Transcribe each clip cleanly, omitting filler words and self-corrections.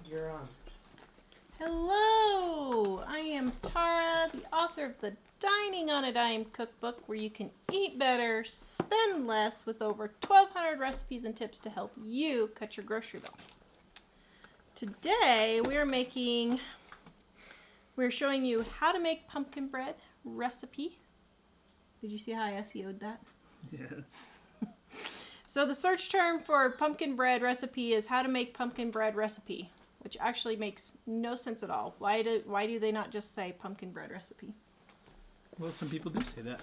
You're on. Hello, I am Tara, the author of the Dining on a Dime cookbook where you can eat better, spend less with over 1,200 recipes and tips to help you cut your grocery bill. Today we're showing you how to make pumpkin bread recipe. Did you see how I SEO'd that? Yes. So the search term for pumpkin bread recipe is how to make pumpkin bread recipe, which actually makes no sense at all. Why do they not just say pumpkin bread recipe? Well, some people do say that.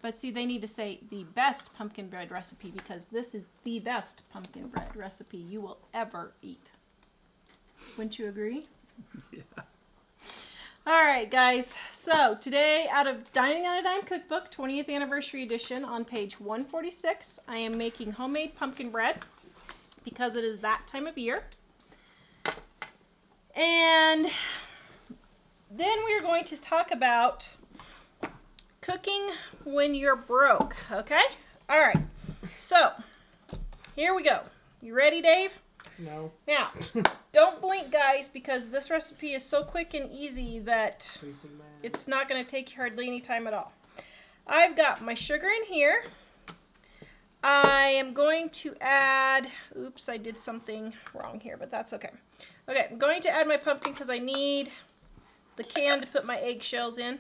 But see, they need to say the best pumpkin bread recipe because this is the best pumpkin bread recipe you will ever eat. Wouldn't you agree? Yeah. All right, guys. So today, out of Dining on a Dime cookbook, 20th anniversary edition, on page 146, I am making homemade pumpkin bread because it is that time of year. And then we're going to talk about cooking when you're broke, okay? All right, so here we go. You ready, Dave? No. Now, don't blink, guys, because this recipe is so quick and easy that it's not going to take you hardly any time at all. I've got my sugar in here. I am going to add, oops, I did something wrong here, but that's okay. Okay, I'm going to add my pumpkin because I need the can to put my eggshells in.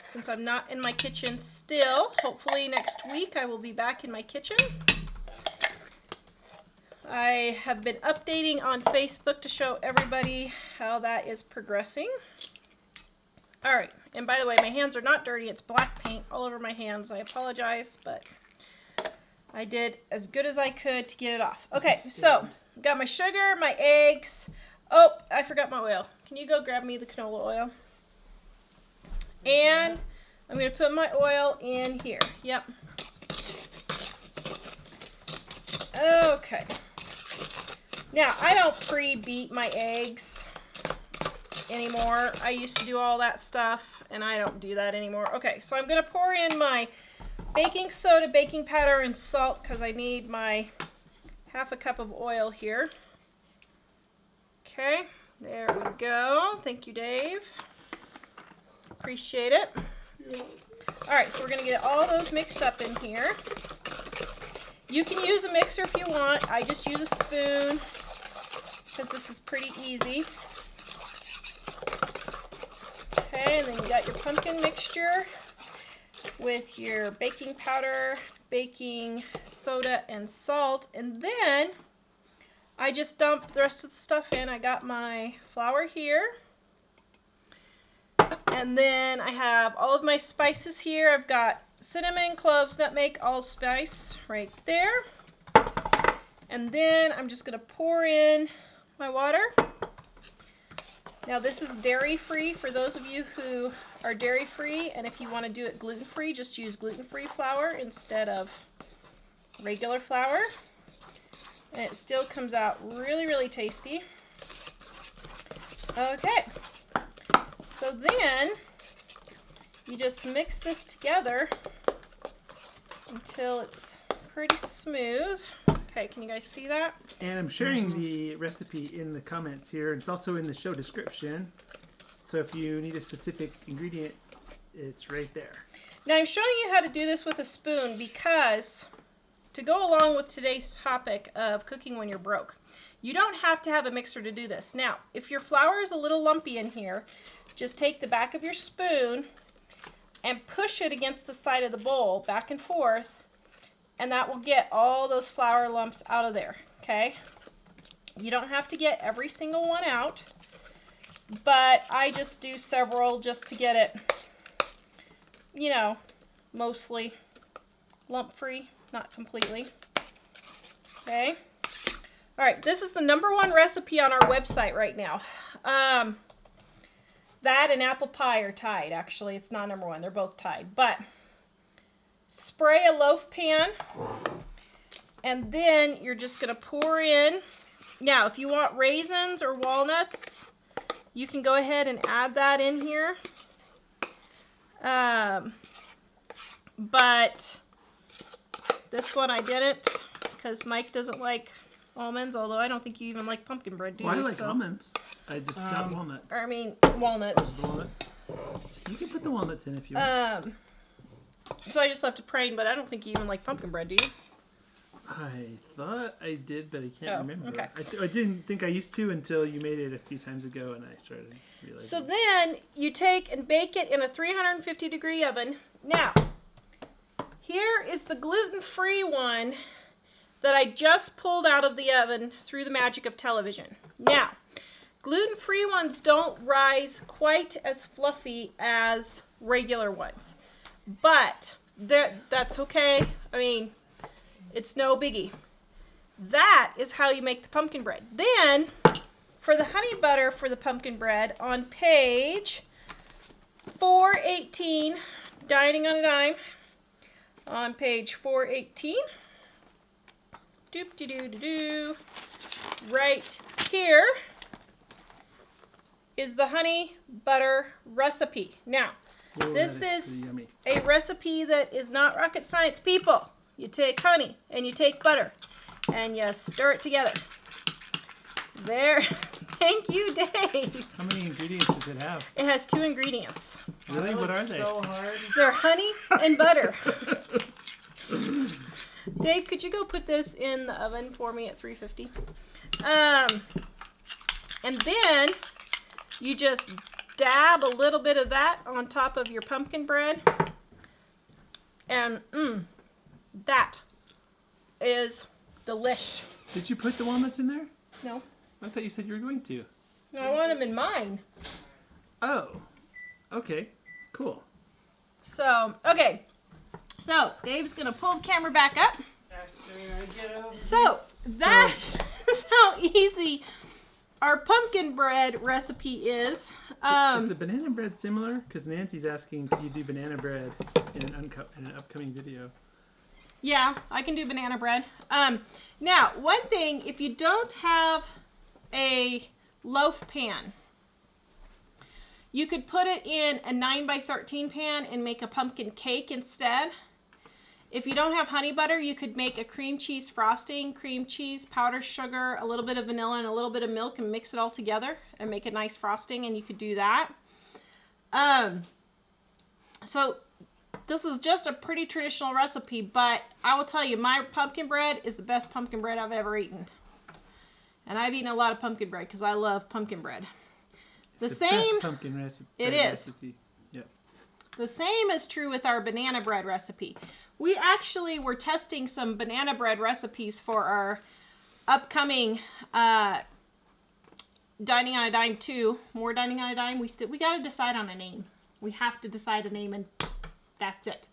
Since I'm not in my kitchen still, hopefully next week I will be back in my kitchen. I have been updating on Facebook to show everybody how that is progressing. All right, and by the way, my hands are not dirty. It's black paint all over my hands. I apologize, but I did as good as I could to get it off. Okay, so got my sugar, my eggs. Oh, I forgot my oil. Can you go grab me the canola oil? And I'm going to put my oil in here. Yep. Okay. Now, I don't pre-beat my eggs anymore. I used to do all that stuff, and I don't do that anymore. Okay, so I'm going to pour in my baking soda, baking powder, and salt because I need my half a cup of oil here. Okay, there we go. Thank you, Dave. Appreciate it. All right, so we're going to get all those mixed up in here. You can use a mixer if you want. I just use a spoon because this is pretty easy. Okay, and then you got your pumpkin mixture with your baking powder, baking soda, and salt. And then I just dumped the rest of the stuff in. I got my flour here. And then I have all of my spices here. I've got cinnamon, cloves, nutmeg, allspice right there. And then I'm just going to pour in my water. Now this is dairy-free for those of you who are dairy-free, and if you want to do it gluten-free, just use gluten-free flour instead of regular flour. And it still comes out really, really tasty. Okay. So then you just mix this together until it's pretty smooth. Okay, can you guys see that? And I'm sharing the recipe in the comments here. It's also in the show description. So if you need a specific ingredient, it's right there. Now I'm showing you how to do this with a spoon because to go along with today's topic of cooking when you're broke, you don't have to have a mixer to do this. Now, if your flour is a little lumpy in here, just take the back of your spoon and push it against the side of the bowl back and forth, and that will get all those flour lumps out of there, okay? You don't have to get every single one out, but I just do several just to get it, you know, mostly lump-free, not completely, okay? All right, this is the #1 recipe on our website right now. That and apple pie are tied, actually. It's not #1. They're both tied. But spray a loaf pan, and then you're just going to pour in. Now, if you want raisins or walnuts, you can go ahead and add that in here. But this one I didn't because Mike doesn't like almonds, although I don't think you even like pumpkin bread, do you? Well, I like almonds. I just got walnuts. I mean, walnuts. Walnuts. You can put the walnuts in if you want. So I just left it plain, but I don't think you even like pumpkin bread, do you? I thought I did, but I can't remember. Okay. I didn't think I used to until you made it a few times ago, and I started realizing. So then you take and bake it in a 350-degree oven. Now, here is the gluten-free one that I just pulled out of the oven through the magic of television. Now, gluten-free ones don't rise quite as fluffy as regular ones, but that's okay. I mean, it's no biggie. That is how you make the pumpkin bread. Then, for the honey butter for the pumpkin bread, on page 418, Dining on a Dime, on page 418, doop-de-doo-de-doo, right here is the honey butter recipe. Now, this is a recipe that is not rocket science, people. You take honey and you take butter and you stir it together. There. Thank you, Dave. How many ingredients does it have? It has 2 ingredients. Really? What are they? So hard. They're honey and butter. Dave, could you go put this in the oven for me at 350? And then you just dab a little bit of that on top of your pumpkin bread. And that is delish. Did you put the walnuts in there? No. I thought you said you were going to. No, I want them in mine. Oh. Okay. Cool. So, okay. So, Dave's going to pull the camera back up. So, that is how easy our pumpkin bread recipe is. Is the banana bread similar? Because Nancy's asking, could you do banana bread in an upcoming video? Yeah, I can do banana bread. Now, one thing, if you don't have a loaf pan, you could put it in a 9x13 pan and make a pumpkin cake instead. If you don't have honey butter, you could make a cream cheese frosting, cream cheese, powdered sugar, a little bit of vanilla, and a little bit of milk, and mix it all together and make a nice frosting, and you could do that. So this is just a pretty traditional recipe, but I will tell you, my pumpkin bread is the best pumpkin bread I've ever eaten. And I've eaten a lot of pumpkin bread because I love pumpkin bread. The best pumpkin recipe. It is. Yep. The same is true with our banana bread recipe. We actually were testing some banana bread recipes for our upcoming Dining on a Dime 2. More Dining on a Dime. We got to decide on a name. We have to decide a name, and that's it.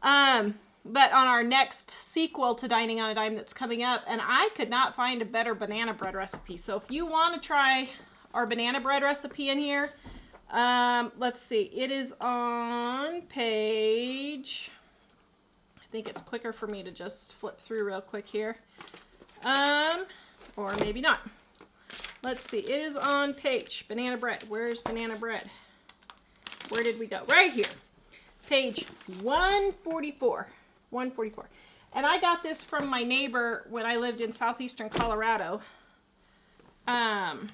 But on our next sequel to Dining on a Dime that's coming up, and I could not find a better banana bread recipe. So if you want to try our banana bread recipe in here, let's see. It is on page... I think it's quicker for me to just flip through real quick here. Or maybe not. Let's see. It is on page banana bread. Where's banana bread? Where did we go? Right here. Page 144. 144. And I got this from my neighbor when I lived in southeastern Colorado. And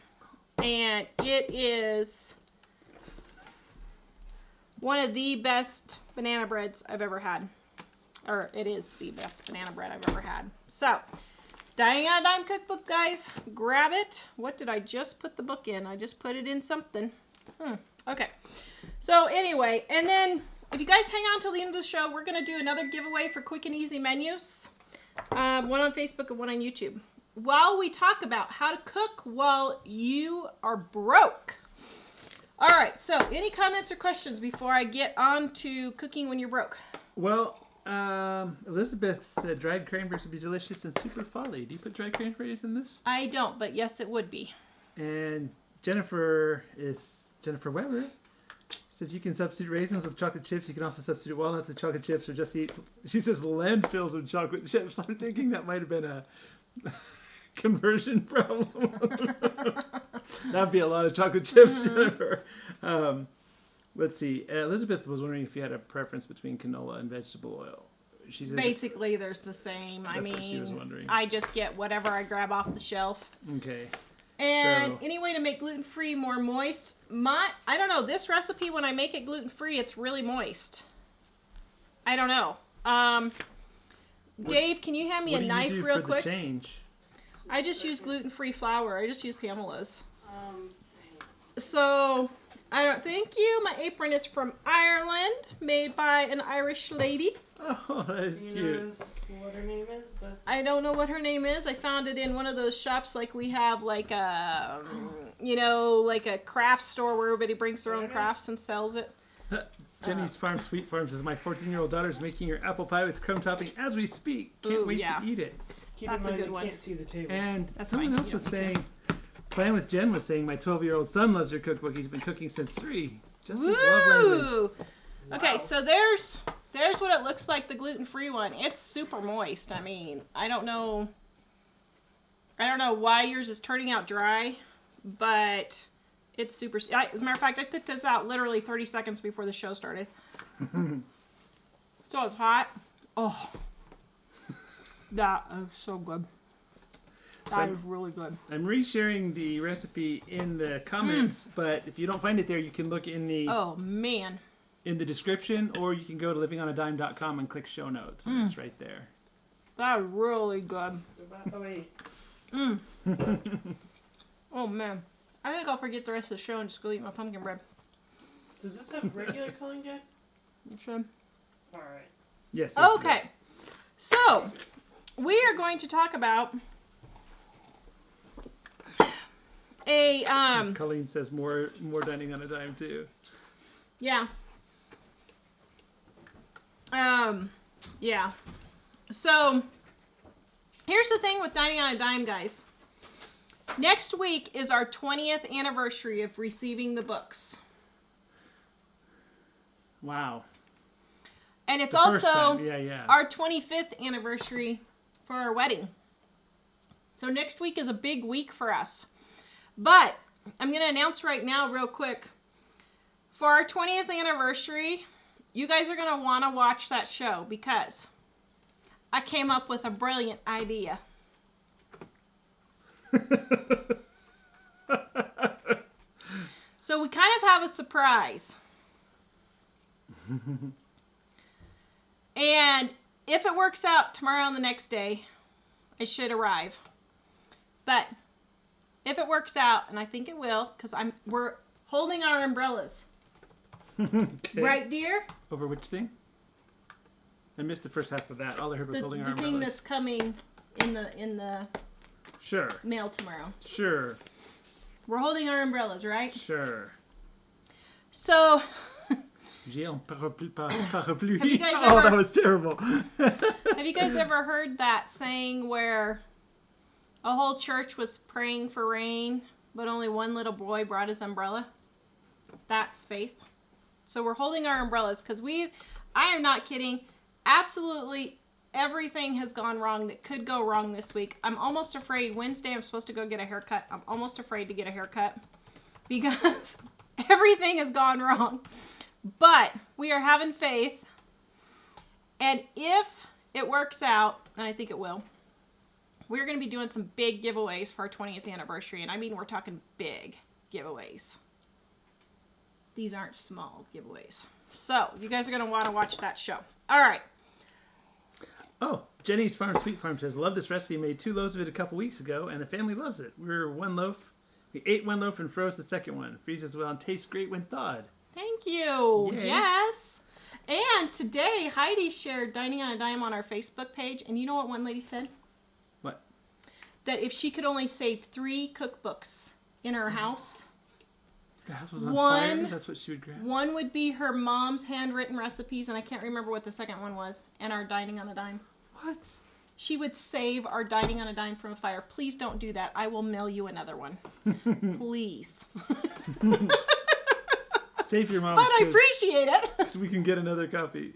it is one of the best banana breads I've ever had. Or it is the best banana bread I've ever had. So, Dining on a Dime cookbook, guys. Grab it. What did I just put the book in? I just put it in something. Okay. So, anyway, and then if you guys hang on till the end of the show, we're going to do another giveaway for quick and easy menus. One on Facebook and one on YouTube. While we talk about how to cook while you are broke. All right. So, any comments or questions before I get on to cooking when you're broke? Well, Elizabeth said dried cranberries would be delicious and super folly. Do you put dried cranberries in this? I don't, but yes, it would be. And Jennifer Weber says you can substitute raisins with chocolate chips. You can also substitute walnuts with chocolate chips, or just eat. She says landfills of chocolate chips. I'm thinking that might have been a conversion problem. That'd be a lot of chocolate chips, Jennifer. Let's see. Elizabeth was wondering if you had a preference between canola and vegetable oil. she says Basically, there's the same. I That's what she was mean, wondering. I just get whatever I grab off the shelf. Okay. And So- any way to make gluten-free more moist? I don't know. This recipe, when I make it gluten-free, it's really moist. I don't know. Dave, can you hand me a knife real quick? The change? I just use gluten-free flour. I just use Pamela's. So, I don't. Thank you. My apron is from Ireland, made by an Irish lady. Oh, that is cute. Knows what her name is, but I don't know what her name is. I found it in one of those shops like we have, like a, like a craft store where everybody brings their own crafts and sells it. Jenny's Farm Sweet Farm says, my 14-year-old daughter is making her apple pie with crumb topping as we speak. Can't Ooh, wait yeah. to eat it. keep That's a in mind good you one. can't see the table. And That's someone fine. else Yeah, was me too. saying, Plan with Jen was saying, my 12-year-old son loves your cookbook. He's been cooking since 3. Just his love language. Woo! Okay, Wow. so there's what it looks like, the gluten-free one. It's super moist. I mean, I don't know why yours is turning out dry, but it's super. As a matter of fact, I took this out literally 30 seconds before the show started. So it's hot. Oh, that is so good. That is really good. I'm resharing the recipe in the comments, but if you don't find it there, you can look in the Oh man. in the description, or you can go to livingonadime.com and click show notes, and it's right there. That is really good. Oh wait, Oh man. I think I'll forget the rest of the show and just go eat my pumpkin bread. does this have regular culling jack? You should. All right. Yes. yes, Okay. yes. So, we are going to talk about a Colleen says more dining on a dime too. yeah. Yeah. So, here's the thing with Dining on a Dime, guys. Next week is our 20th anniversary of receiving the books. Wow. And it's The first also time. Yeah. our 25th anniversary for our wedding. So next week is a big week for us. But I'm going to announce right now real quick. For our 20th anniversary, you guys are going to want to watch that show because I came up with a brilliant idea. So we kind of have a surprise. And if it works out tomorrow and the next day, it should arrive. But if it works out, and I think it will, because we're holding our umbrellas. Okay. Right, dear? Over which thing? I missed the first half of that. All I heard was holding our The thing umbrellas. that's coming in the Sure. mail tomorrow. Sure. We're holding our umbrellas, right? Sure. So, J'ai un parapluie. Have you guys Oh, ever- that was terrible. have you guys ever heard that saying where a whole church was praying for rain, but only one little boy brought his umbrella? That's faith. So we're holding our umbrellas because I am not kidding, absolutely everything has gone wrong that could go wrong this week. I'm almost afraid. Wednesday I'm supposed to go get a haircut. I'm almost afraid to get a haircut because everything has gone wrong. But we are having faith. And if it works out, and I think it will, we're going to be doing some big giveaways for our 20th anniversary. And I mean, we're talking big giveaways. These aren't small giveaways. So, you guys are going to want to watch that show. All right. Oh, Jenny's Farm Sweet Farm says, love this recipe. Made 2 loaves of it a couple weeks ago, and the family loves it. We ate 1 loaf and froze the second one. Freezes well and tastes great when thawed. Thank you. Yay. Yes. And today, Heidi shared Dining on a Dime on our Facebook page. And you know what one lady said? What? That if she could only save 3 cookbooks in her house, The house was on One- fire? That's what she would grab? one would be her mom's handwritten recipes, and I can't remember what the second one was, and our Dining on a Dime. What? She would save our Dining on a Dime from a fire. Please don't do that. I will mail you another one. Please. Save your mom's But I appreciate it. so we can get another copy.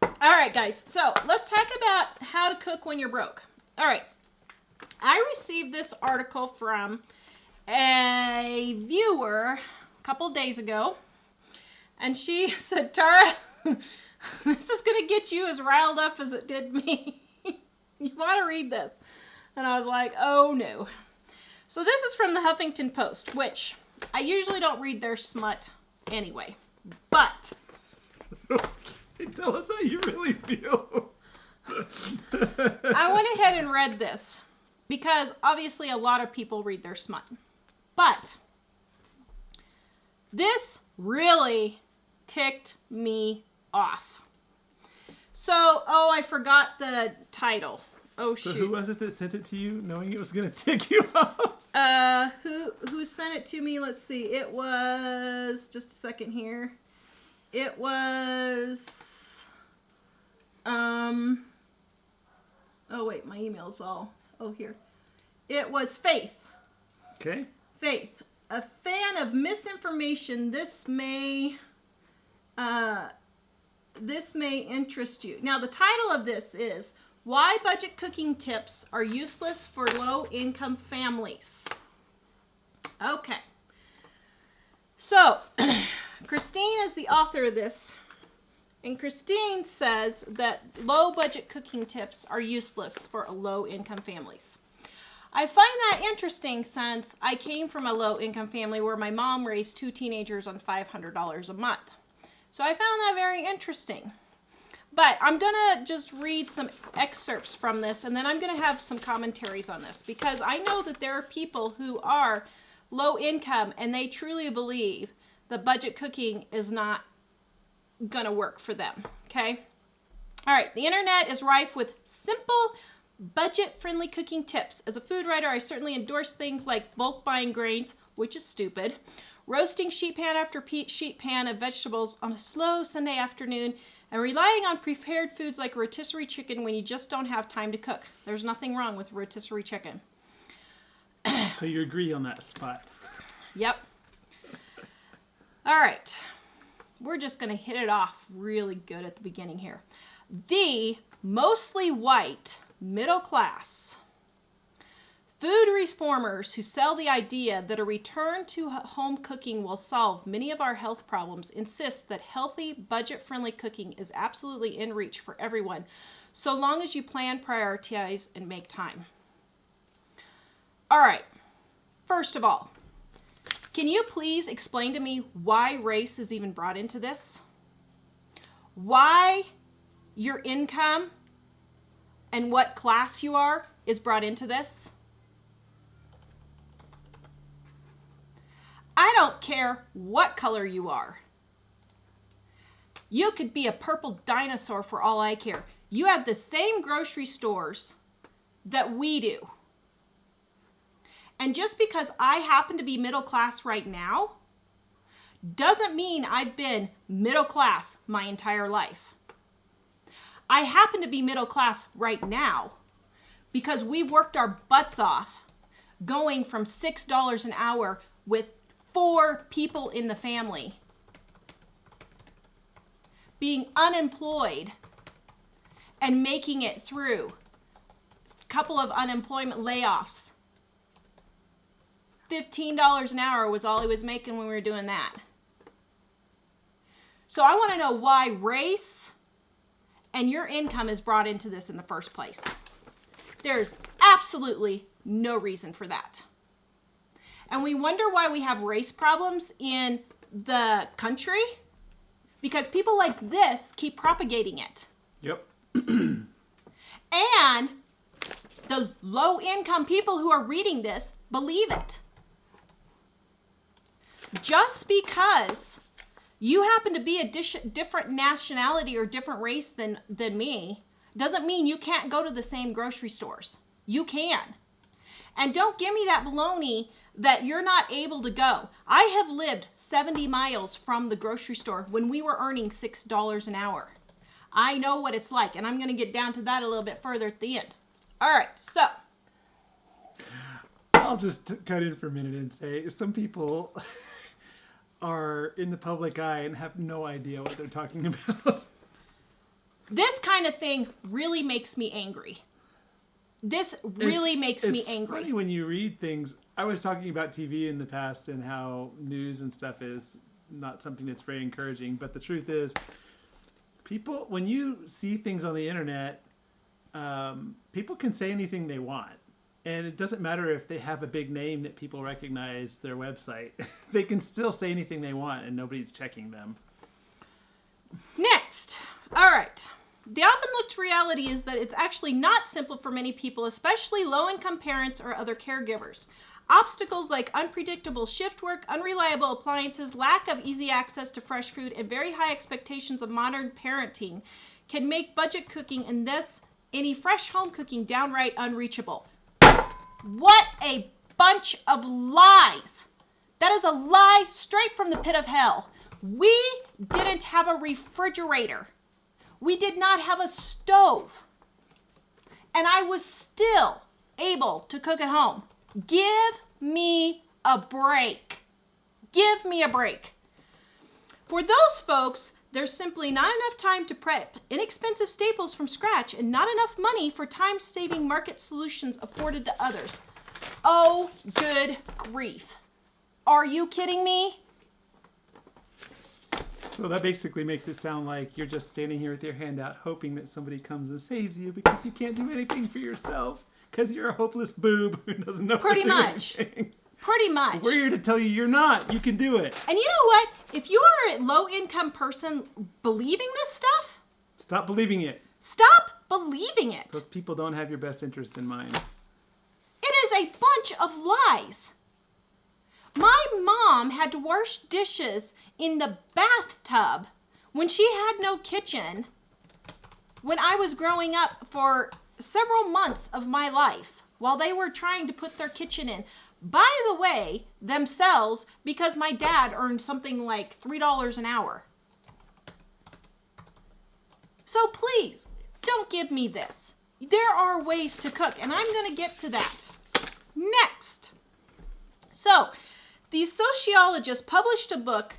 All right, guys. So let's talk about how to cook when you're broke. All right. I received this article from a viewer a couple days ago, and she said, Tara, This is going to get you as riled up as it did me. You want to read this. And I was like, oh no. So this is from the Huffington Post, which I usually don't read their smut anyway. But tell us how you really feel. I went ahead and read this because obviously a lot of people read their smut. But this really ticked me off. So, I forgot the title. Oh, So shoot. who was it that sent it to you, knowing it was going to tick you off? Who sent it to me? Let's see. It was, just a second here. It was, oh wait, my email's all, here. It was Faith. Okay. Faith. A fan of misinformation, this may interest you. Now, the title of this is Why Budget Cooking Tips Are Useless for Low-Income Families. Okay. So, Christine is the author of this, and Christine says that low-budget cooking tips are useless for low-income families. I find that interesting since I came from a low-income family where my mom raised 2 teenagers on $500 a month. So I found that very interesting. But I'm going to just read some excerpts from this, and then I'm going to have some commentaries on this, because I know that there are people who are low income and they truly believe that budget cooking is not going to work for them. Okay? All right. The internet is rife with simple, budget-friendly cooking tips. As a food writer, I certainly endorse things like bulk buying grains, which is stupid, roasting sheet pan after sheet pan of vegetables on a slow Sunday afternoon, and relying on prepared foods like rotisserie chicken when you just don't have time to cook. There's nothing wrong with rotisserie chicken. So you agree on that spot. Yep. All right. We're just going to hit it off really good at the beginning here. The mostly white middle class food reformers who sell the idea that a return to home cooking will solve many of our health problems insist that healthy, budget-friendly cooking is absolutely in reach for everyone, so long as you plan, prioritize, and make time. All right. First of all, can you please explain to me why race is even brought into this? Why your income and what class you are is brought into this? I don't care what color you are. You could be a purple dinosaur for all I care. You have the same grocery stores that we do. And just because I happen to be middle class right now, doesn't mean I've been middle class my entire life. I happen to be middle class right now because we worked our butts off going from $6 an hour with 4 people in the family, being unemployed and making it through a couple of unemployment layoffs. $15 an hour was all he was making when we were doing that. So I want to know why race and your income is brought into this in the first place. There's absolutely no reason for that. And we wonder why we have race problems in the country because people like this keep propagating it. Yep. And the low-income people who are reading this believe it. Just because you happen to be a different nationality or different race than me doesn't mean you can't go to the same grocery stores. You can. And don't give me that baloney that you're not able to go. I have lived 70 miles from the grocery store when we were earning $6 an hour. I know what it's like, and I'm going to get down to that a little bit further at the end. All right, so. I'll just cut in for a minute and say some people are in the public eye and have no idea what they're talking about. This kind of thing really makes me angry. This really makes me angry. It's funny when you read things. I was talking about TV in the past and how news and stuff is not something that's very encouraging. But the truth is, People, when you see things on the internet, people can say anything they want. And it doesn't matter if they have a big name that people recognize their website. They can still say anything they want and nobody's checking them. Next. All right. The often looked reality is that it's actually not simple for many people, especially low-income parents or other caregivers. Obstacles like unpredictable shift work, unreliable appliances, lack of easy access to fresh food, and very high expectations of modern parenting can make budget cooking and thus any fresh home cooking downright unreachable. What a bunch of lies! That is a lie straight from the pit of hell. We didn't have a refrigerator. We did not have a stove. And I was still able to cook at home. Give me a break. Give me a break. For those folks, there's simply not enough time to prep inexpensive staples from scratch and not enough money for time-saving market solutions afforded to others. Oh, good grief. Are you kidding me? So that basically makes it sound like you're just standing here with your hand out hoping that somebody comes and saves you because you can't do anything for yourself because you're a hopeless boob who doesn't know Pretty how to do much. anything. Pretty much. We're here to tell you you're not. You can do it. And you know what? If you are a low-income person believing this stuff, Stop believing it. stop believing it. Those people don't have your best interest in mind. It is a bunch of lies. My mom had to wash dishes in the bathtub when she had no kitchen when I was growing up for several months of my life while they were trying to put their kitchen in. By the way, themselves, because my dad earned something like $3 an hour. So please, don't give me this. There are ways to cook, and I'm going to get to that. Next. So, these sociologists published a book,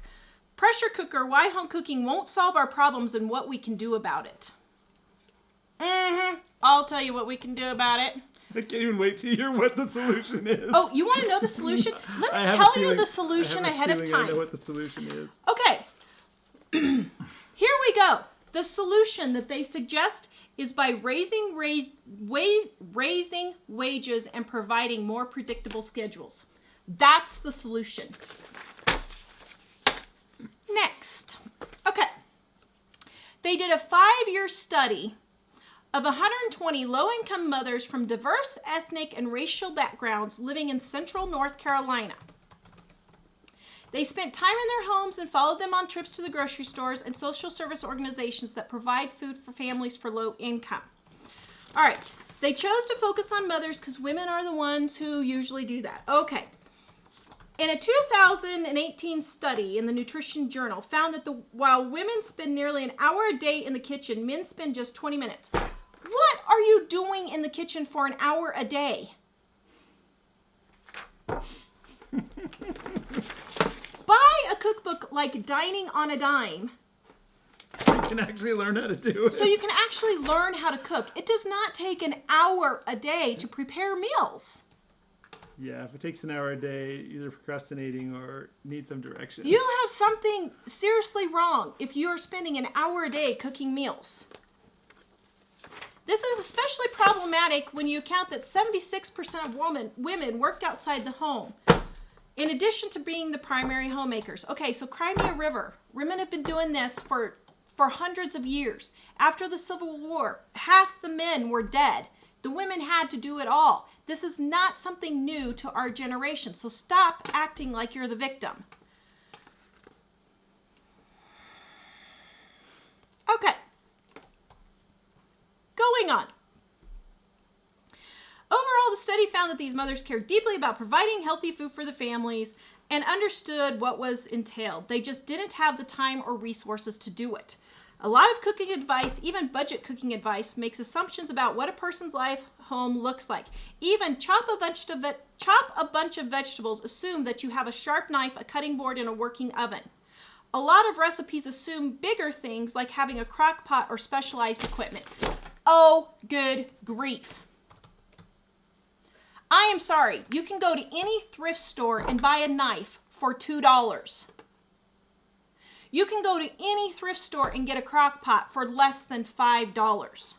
Pressure Cooker, Why Home Cooking Won't Solve Our Problems and What We Can Do About It. I'll tell you what we can do about it. I can't even wait to hear what the solution is. Oh, you want to know the solution? Let I me have a tell you feeling- the solution I have a ahead of feeling time. I know what the solution is. Okay. Here we go. The solution that they suggest is by raising wages and providing more predictable schedules. That's the solution. Next. Okay. They did a 5-year study of 120 low-income mothers from diverse ethnic and racial backgrounds living in central North Carolina. They spent time in their homes and followed them on trips to the grocery stores and social service organizations that provide food for families for low income. All right, they chose to focus on mothers because women are the ones who usually do that. Okay. In a 2018 study in the Nutrition Journal found that while women spend nearly an hour a day in the kitchen, men spend just 20 minutes. What are you doing in the kitchen for an hour a day? Buy a cookbook like Dining on a Dime You can actually learn how to do it. so you can actually learn how to cook. It does not take an hour a day to prepare meals. Yeah, if it takes an hour a day, either procrastinating or need some direction. You have something seriously wrong if you're spending an hour a day cooking meals. This is especially problematic when you account that 76% of women worked outside the home, in addition to being the primary homemakers. Okay, so Crimea River. Women have been doing this for hundreds of years. After the Civil War, half the men were dead. The women had to do it all. This is not something new to our generation, so stop acting like you're the victim. Okay. Going on. Overall, the study found that these mothers cared deeply about providing healthy food for the families and understood what was entailed. They just didn't have the time or resources to do it. A lot of cooking advice, even budget cooking advice, makes assumptions about what a person's life home looks like. Even chop a bunch of vegetables, assume that you have a sharp knife, a cutting board, and a working oven. A lot of recipes assume bigger things like having a crock pot or specialized equipment. Oh, good grief. I am sorry. You can go to any thrift store and buy a knife for $2. You can go to any thrift store and get a crock pot for less than $5.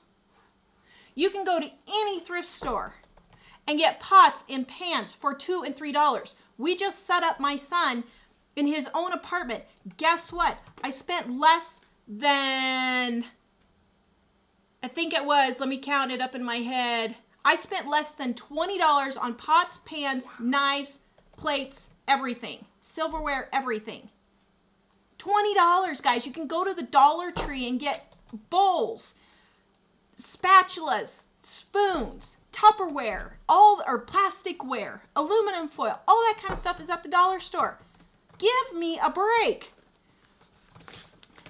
You can go to any thrift store and get pots and pans for $2 and $3. We just set up my son in his own apartment. Guess what? I spent less than, I think it was, let me count it up in my head. I spent less than $20 on pots, pans, knives, plates, everything. Silverware, everything. $20, guys. You can go to the Dollar Tree and get bowls, spatulas, spoons, Tupperware, or plasticware, aluminum foil, all that kind of stuff is at the dollar store. Give me a break.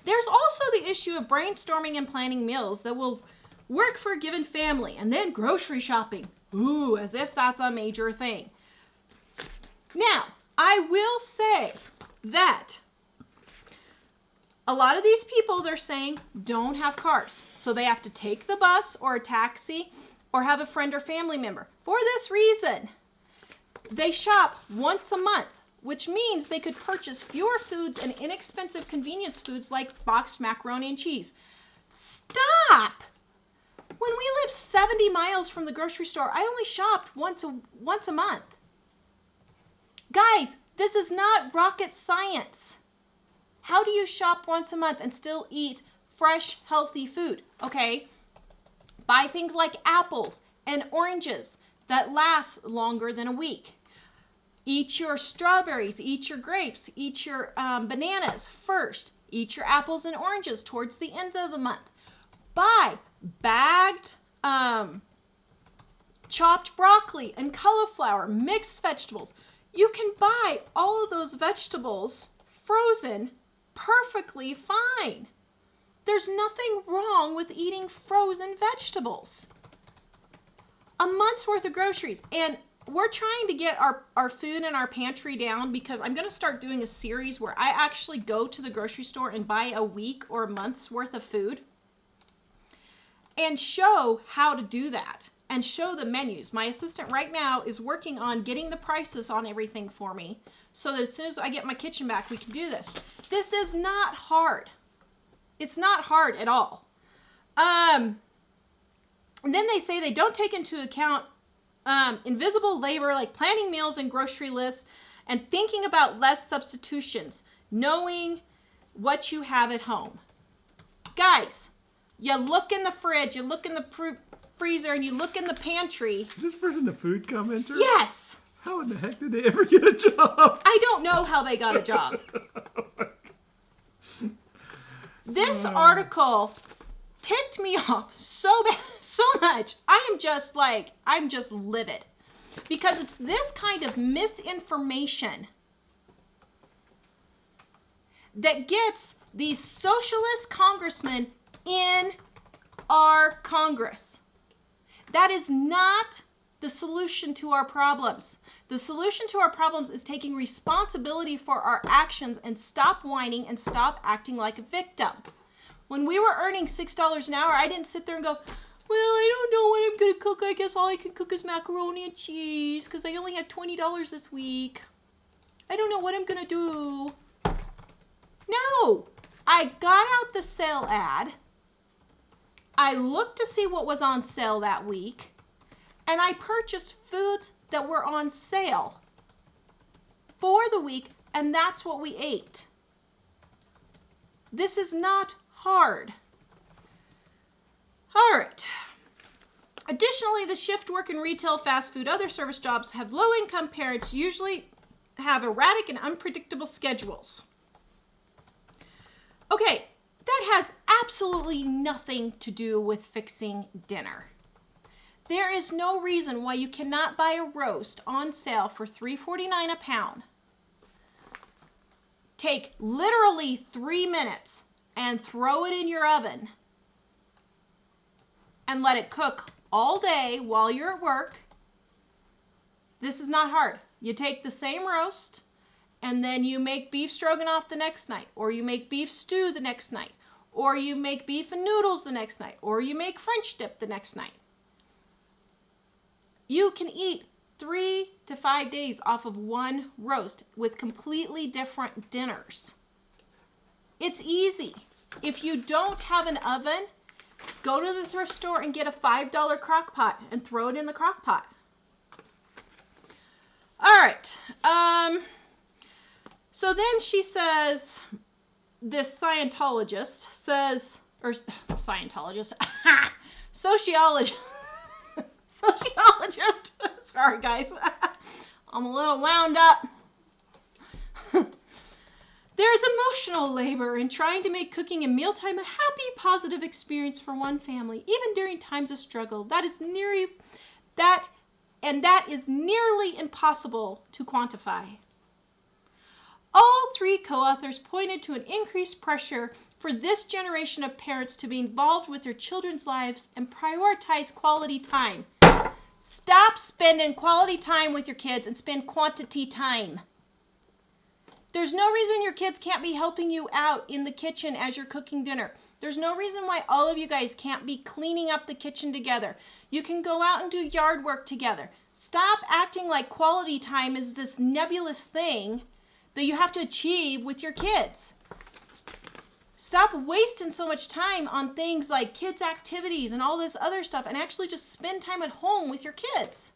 There's also the issue of brainstorming and planning meals that will work for a given family, and then grocery shopping. Ooh, as if that's a major thing. Now, I will say that a lot of these people, they're saying, don't have cars. So they have to take the bus or a taxi or have a friend or family member. For this reason, they shop once a month, which means they could purchase fewer foods and inexpensive convenience foods like boxed macaroni and cheese. Stop! When we live 70 miles from the grocery store, I only shopped once a month. Guys, this is not rocket science. How do you shop once a month and still eat fresh, healthy food? Okay, buy things like apples and oranges that last longer than a week. Eat your strawberries, eat your grapes, eat your bananas first. Eat your apples and oranges towards the end of the month. Buy bagged chopped broccoli and cauliflower, mixed vegetables. You can buy all of those vegetables frozen perfectly fine. There's nothing wrong with eating frozen vegetables. A month's worth of groceries. And we're trying to get our food in our pantry down because I'm going to start doing a series where I actually go to the grocery store and buy a week or a month's worth of food and show how to do that and show the menus. My assistant right now is working on getting the prices on everything for me so that as soon as I get my kitchen back, we can do this. This is not hard. It's not hard at all. And then they say they don't take into account invisible labor like planning meals and grocery lists and thinking about less substitutions, knowing what you have at home. Guys, you look in the fridge, you look in the freezer, and you look in the pantry. Is this person a food commenter? Yes. How in the heck did they ever get a job? I don't know how they got a job. This article ticked me off so bad, so much. I'm just livid. Because it's this kind of misinformation that gets these socialist congressmen in our Congress. That is not the solution to our problems. The solution to our problems is taking responsibility for our actions and stop whining and stop acting like a victim. When we were earning $6 an hour, I didn't sit there and go, well, I don't know what I'm going to cook. I guess all I can cook is macaroni and cheese because I only have $20 this week. I don't know what I'm going to do. No, I got out the sale ad. I looked to see what was on sale that week, and I purchased foods that were on sale for the week, and that's what we ate. This is not hard. All right. Additionally, the shift work in retail, fast food, other service jobs have low-income parents usually have erratic and unpredictable schedules. Okay, that has absolutely nothing to do with fixing dinner. There is no reason why you cannot buy a roast on sale for $3.49 a pound. Take literally 3 minutes and throw it in your oven and let it cook all day while you're at work. This is not hard. You take the same roast and then you make beef stroganoff the next night, or you make beef stew the next night, or you make beef and noodles the next night, or you make French dip the next night. You can eat 3 to 5 days off of one roast with completely different dinners. It's easy. If you don't have an oven, go to the thrift store and get a $5 crock pot and throw it in the crock pot. All right. So then she says, this Scientologist says, or Scientologist, sociologist, sorry guys, I'm a little wound up. There is emotional labor in trying to make cooking and mealtime a happy, positive experience for one family, even during times of struggle. That is nearly impossible to quantify. All three co-authors pointed to an increased pressure for this generation of parents to be involved with their children's lives and prioritize quality time. Stop spending quality time with your kids and spend quantity time. There's no reason your kids can't be helping you out in the kitchen as you're cooking dinner. There's no reason why all of you guys can't be cleaning up the kitchen together. You can go out and do yard work together. Stop acting like quality time is this nebulous thing that you have to achieve with your kids. Stop wasting so much time on things like kids' activities and all this other stuff and actually just spend time at home with your kids.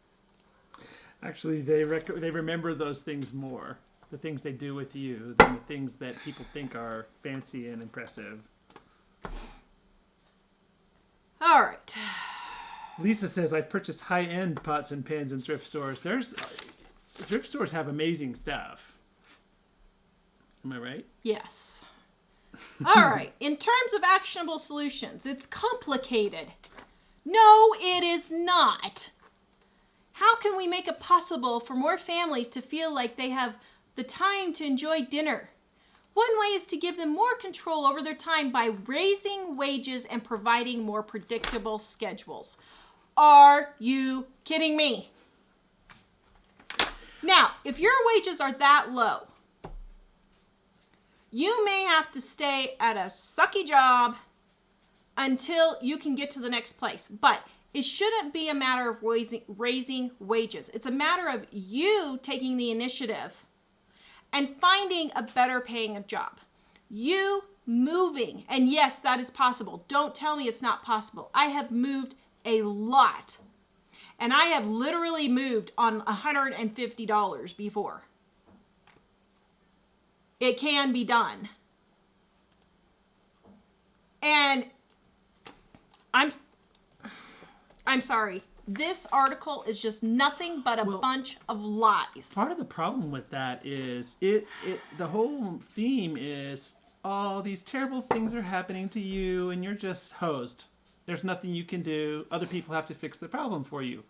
Actually, they remember those things more. The things they do with you than the things that people think are fancy and impressive. All right. Lisa says, I've purchased high-end pots and pans in thrift stores. Thrift stores have amazing stuff. Am I right? Yes. All right. In terms of actionable solutions, it's complicated. No, it is not. How can we make it possible for more families to feel like they have the time to enjoy dinner? One way is to give them more control over their time by raising wages and providing more predictable schedules. Are you kidding me? Now, if your wages are that low, you may have to stay at a sucky job until you can get to the next place. But it shouldn't be a matter of raising wages. It's a matter of you taking the initiative and finding a better paying job. You moving, and yes, that is possible. Don't tell me it's not possible. I have moved a lot, and I have literally moved on $150 before. It can be done. And I'm sorry. This article is just nothing but a bunch of lies. Part of the problem with that is the whole theme is all these terrible things are happening to you and you're just hosed. There's nothing you can do. Other people have to fix the problem for you.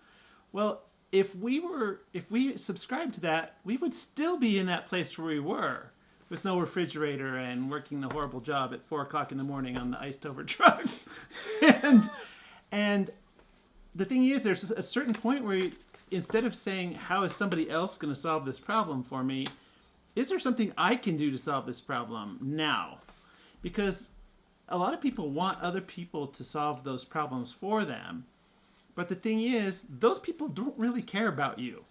Well, if we subscribed to that, we would still be in that place where we were, with no refrigerator and working the horrible job at 4 o'clock in the morning on the iced over trucks. and the thing is, there's a certain point where instead of saying, how is somebody else going to solve this problem for me, is there something I can do to solve this problem now? Because a lot of people want other people to solve those problems for them. But the thing is, those people don't really care about you.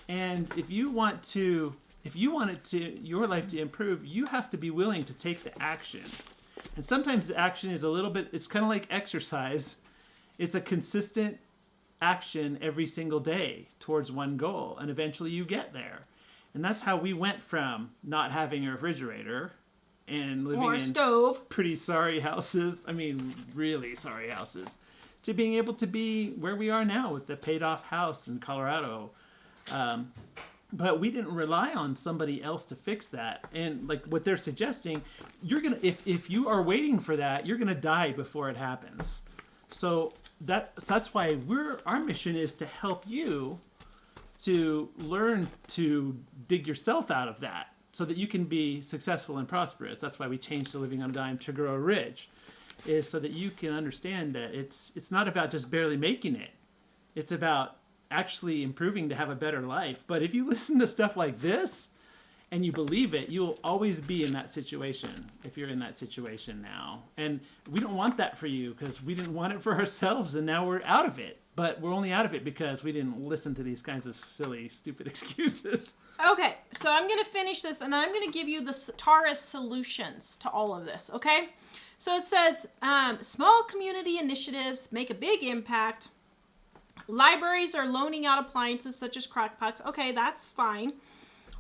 And if you want your life to improve, you have to be willing to take the action. And sometimes the action is it's kind of like exercise. It's a consistent action every single day towards one goal, and eventually you get there. And that's how we went from not having a refrigerator and living in stove, pretty sorry houses, really sorry houses, to being able to be where we are now with the paid off house in Colorado. But we didn't rely on somebody else to fix that. And like what they're suggesting, if you are waiting for that, you're gonna die before it happens. So that's why our mission is to help you to learn to dig yourself out of that so that you can be successful and prosperous. That's why we changed to Living on a Dime to Grow Rich, is so that you can understand that it's not about just barely making it. It's about actually improving to have a better life. But if you listen to stuff like this and you believe it, you'll always be in that situation if you're in that situation now. And we don't want that for you because we didn't want it for ourselves, and now we're out of it. But we're only out of it because we didn't listen to these kinds of silly, stupid excuses. Okay, so I'm going to finish this, and I'm going to give you the Tara's solutions to all of this, okay? So it says, small community initiatives make a big impact. Libraries are loaning out appliances such as crockpots. Okay, that's fine.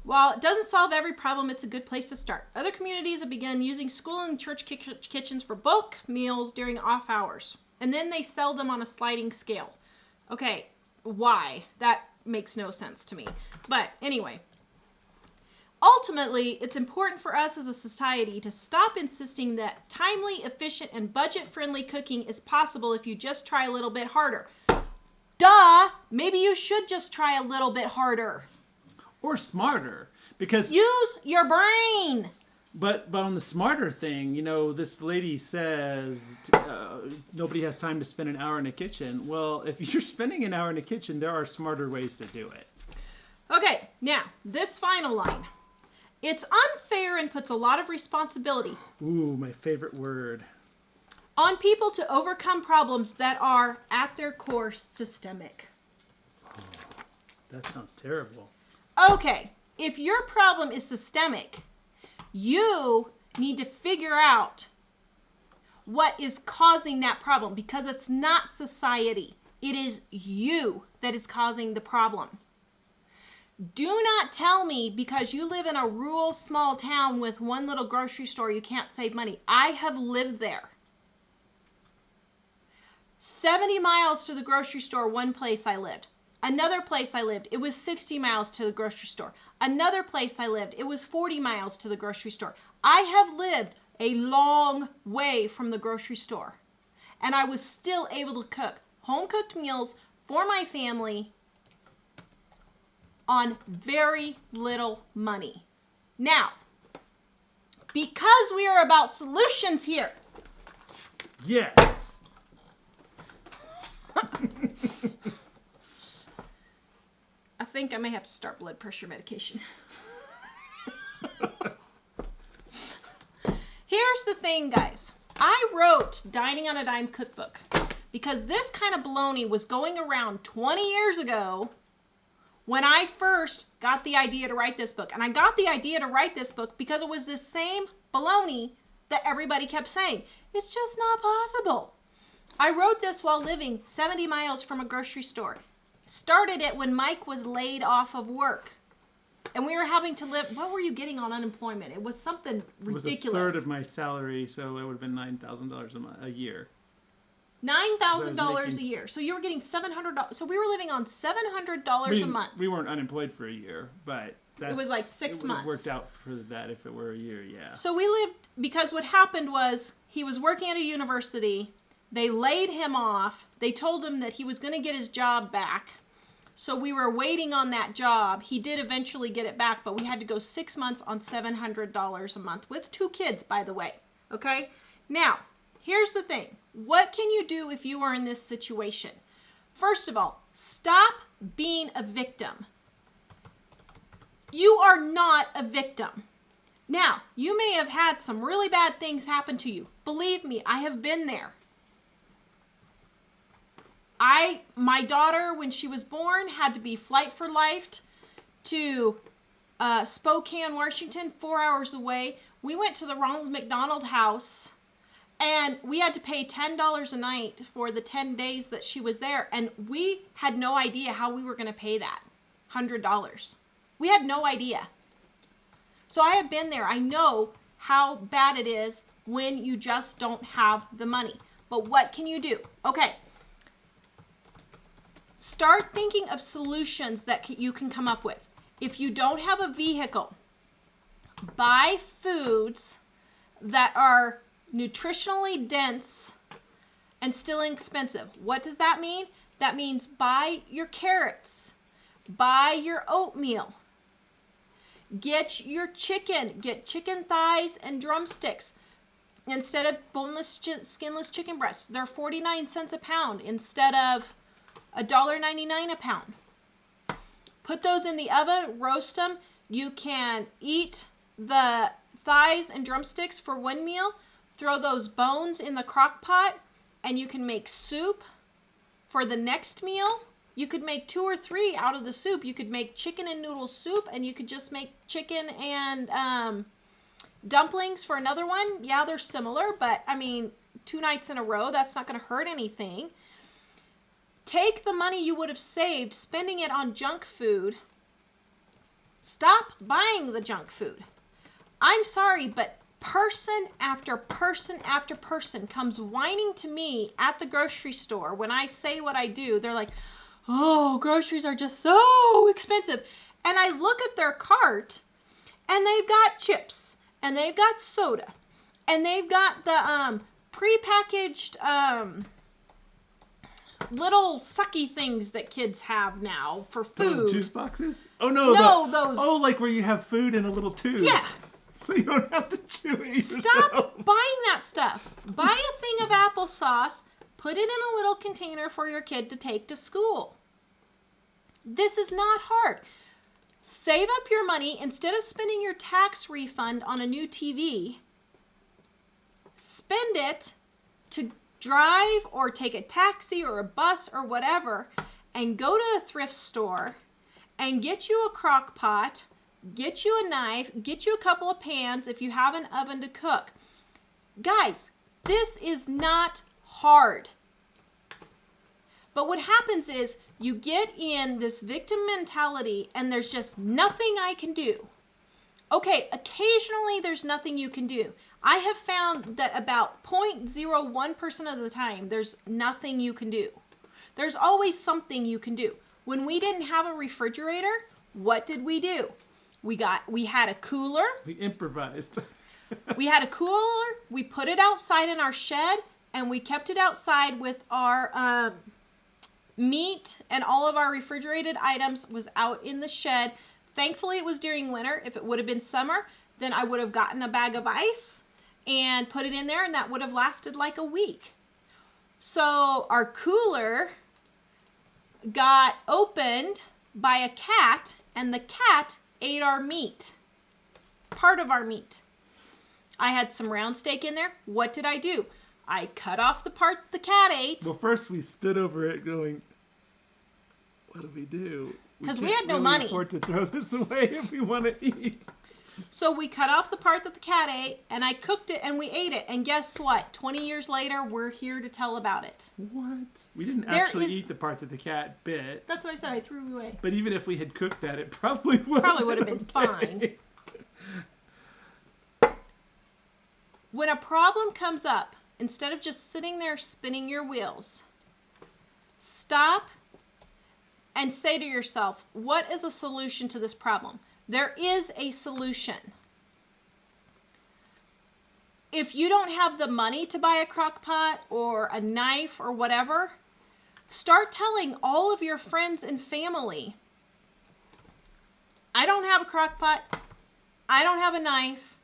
While it doesn't solve every problem, it's a good place to start. Other communities have begun using school and church kitchens for bulk meals during off hours. And then they sell them on a sliding scale. Okay, why? That makes no sense to me. But anyway, ultimately, it's important for us as a society to stop insisting that timely, efficient, and budget-friendly cooking is possible if you just try a little bit harder. Duh! Maybe you should just try a little bit harder. Or smarter, because use your brain. But on the smarter thing, you know, this lady says nobody has time to spend an hour in a kitchen. Well, if you're spending an hour in a kitchen, there are smarter ways to do it. Okay, now this final line. It's unfair and puts a lot of responsibility. Ooh, my favorite word. On people to overcome problems that are at their core systemic. Oh, that sounds terrible. Okay, if your problem is systemic, you need to figure out what is causing that problem, because it's not society. It is you that is causing the problem. Do not tell me because you live in a rural small town with one little grocery store you can't save money. I have lived there. 70 miles to the grocery store, one place I lived. Another place I lived, it was 60 miles to the grocery store. Another place I lived, it was 40 miles to the grocery store. I have lived a long way from the grocery store. And I was still able to cook home-cooked meals for my family on very little money. Now, because we are about solutions here. Yes. I think I may have to start blood pressure medication. Here's the thing, guys. I wrote Dining on a Dime cookbook because this kind of baloney was going around 20 years ago when I first got the idea to write this book. And I got the idea to write this book because it was this same baloney that everybody kept saying, it's just not possible. I wrote this while living 70 miles from a grocery store. Started it when Mike was laid off of work. And we were having to live, what were you getting on unemployment? It was something ridiculous. It was a third of my salary, so it would have been $9,000 a year. $9,000 a year. So you were getting $700. So we were living on $700 a month. We weren't unemployed for a year, but it was like 6 months. It worked out for that if it were a year, yeah. So we lived, because what happened was he was working at a university. They laid him off. They told him that he was going to get his job back. So we were waiting on that job. He did eventually get it back, but we had to go 6 months on $700 a month with 2 kids, by the way. Okay? Now, here's the thing. What can you do if you are in this situation? First of all, stop being a victim. You are not a victim. Now, you may have had some really bad things happen to you. Believe me, I have been there. My daughter, when she was born, had to be flight for life to Spokane, Washington, 4 hours away. We went to the Ronald McDonald House, and we had to pay $10 a night for the 10 days that she was there. And we had no idea how we were going to pay that $100. We had no idea. So I have been there. I know how bad it is when you just don't have the money. But what can you do? Okay. Start thinking of solutions that you can come up with. If you don't have a vehicle, buy foods that are nutritionally dense and still inexpensive. What does that mean? That means buy your carrots, buy your oatmeal, get your chicken, get chicken thighs and drumsticks instead of boneless, skinless chicken breasts. They're 49 cents a pound instead of $1.99 a pound. Put those in the oven, roast them. You can eat the thighs and drumsticks for one meal. Throw those bones in the crock pot, and you can make soup, For the next meal, you could make 2 or 3 out of the soup. You could make chicken and noodle soup, and you could just make chicken and dumplings for another one. Yeah, they're similar, but I mean, 2 nights in a row, that's not going to hurt anything. Take the money you would have saved spending it on junk food. Stop buying the junk food. I'm sorry, but person after person after person comes whining to me at the grocery store when I say what I do. They're like, oh, groceries are just so expensive. And I look at their cart and they've got chips and they've got soda and they've got the prepackaged little sucky things that kids have now for food. Juice boxes? Oh no, those. Oh, like where you have food in a little tube. Yeah. So you don't have to chew it yourself. Stop buying that stuff. Buy a thing of applesauce, put it in a little container for your kid to take to school. This is not hard. Save up your money. Instead of spending your tax refund on a new TV, spend it to drive or take a taxi or a bus or whatever and go to a thrift store and get you a crock pot, get you a knife, get you a couple of pans if you have an oven to cook. Guys, this is not hard. But what happens is you get in this victim mentality and there's just nothing I can do. Okay, occasionally there's nothing you can do. I have found that about 0.01% of the time there's nothing you can do. There's always something you can do. When we didn't have a refrigerator, what did we do? We had a cooler. We improvised. We had a cooler. We put it outside in our shed, and we kept it outside with our meat and all of our refrigerated items was out in the shed. Thankfully, it was during winter. If it would have been summer, then I would have gotten a bag of ice and put it in there, and that would have lasted like a week. So our cooler got opened by a cat, and the cat ate our meat, part of our meat. I had some round steak in there. What did I do? I cut off the part the cat ate. Well, first we stood over it going, what do we do? Because we had no really money. afford to throw this away if we want to eat. So we cut off the part that the cat ate, and I cooked it, and we ate it. And guess what? 20 years later, we're here to tell about it. What? We didn't actually eat the part that the cat bit. That's what I said. I threw it away. But even if we had cooked that, it probably would have been fine. When a problem comes up, instead of just sitting there spinning your wheels, stop and say to yourself, what is a solution to this problem? There is a solution. If you don't have the money to buy a crock pot or a knife or whatever, start telling all of your friends and family, I don't have a crock pot, I don't have a knife,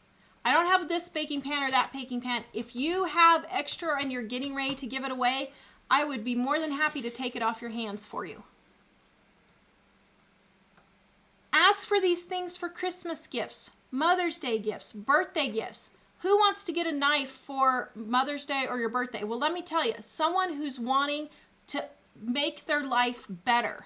I don't have this baking pan or that baking pan. If you have extra and you're getting ready to give it away, I would be more than happy to take it off your hands for you. Ask for these things for Christmas gifts, Mother's Day gifts, birthday gifts. Who wants to get a knife for Mother's Day or your birthday? Well, let me tell you, someone who's wanting to make their life better.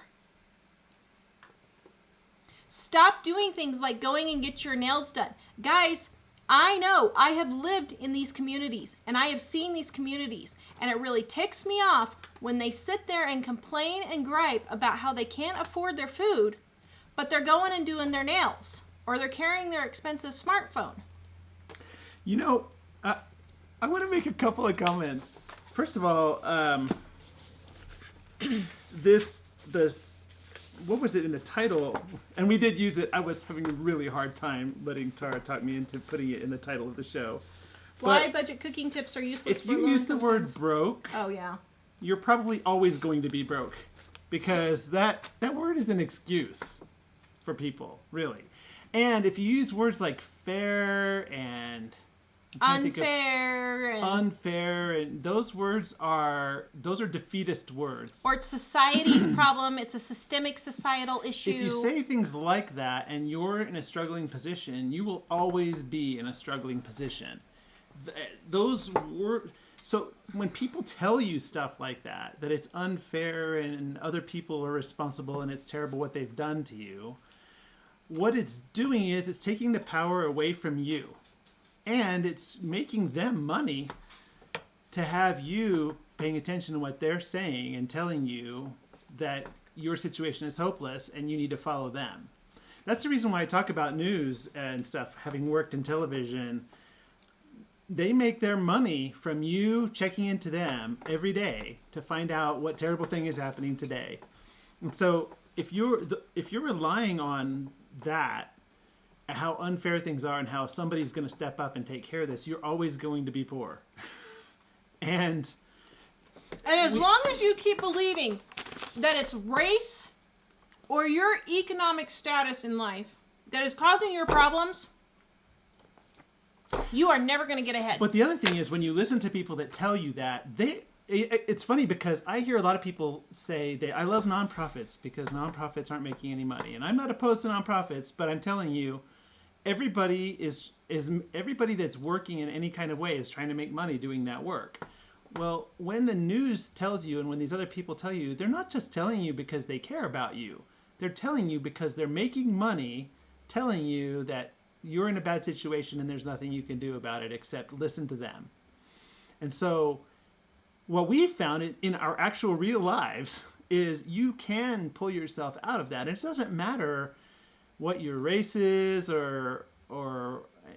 Stop doing things like going and get your nails done. Guys, I know I have lived in these communities and I have seen these communities, and it really ticks me off when they sit there and complain and gripe about how they can't afford their food, but they're going and doing their nails or they're carrying their expensive smartphone. You know, I want to make a couple of comments. First of all, this what was it in the title? And we did use it. I was having a really hard time letting Tara talk me into putting it in the title of the show. Why budget cooking tips are useless if for you use the word broke, oh yeah, you're probably always going to be broke, because that word is an excuse for people, really. And if you use words like fair and unfair and those words are defeatist words. Or it's society's problem, it's a systemic societal issue. If you say things like that and you're in a struggling position, you will always be in a struggling position. Those words. So when people tell you stuff like that it's unfair and other people are responsible and it's terrible what they've done to you, what it's doing is it's taking the power away from you. And it's making them money to have you paying attention to what they're saying and telling you that your situation is hopeless and you need to follow them. That's the reason why I talk about news and stuff, having worked in television. They make their money from you checking into them every day to find out what terrible thing is happening today. And so if you're relying on that, how unfair things are and how somebody's going to step up and take care of this, you're always going to be poor. And as long as you keep believing that it's race or your economic status in life that is causing your problems, you are never going to get ahead. But the other thing is when you listen to people that tell you that, it's funny because I hear a lot of people say I love nonprofits because nonprofits aren't making any money. And I'm not opposed to nonprofits, but I'm telling you, everybody that's working in any kind of way is trying to make money doing that work. Well, when the news tells you and when these other people tell you, they're not just telling you because they care about you. They're telling you because they're making money telling you that you're in a bad situation and there's nothing you can do about it except listen to them. And so what we've found in our actual real lives is you can pull yourself out of that. And it doesn't matter what your race is or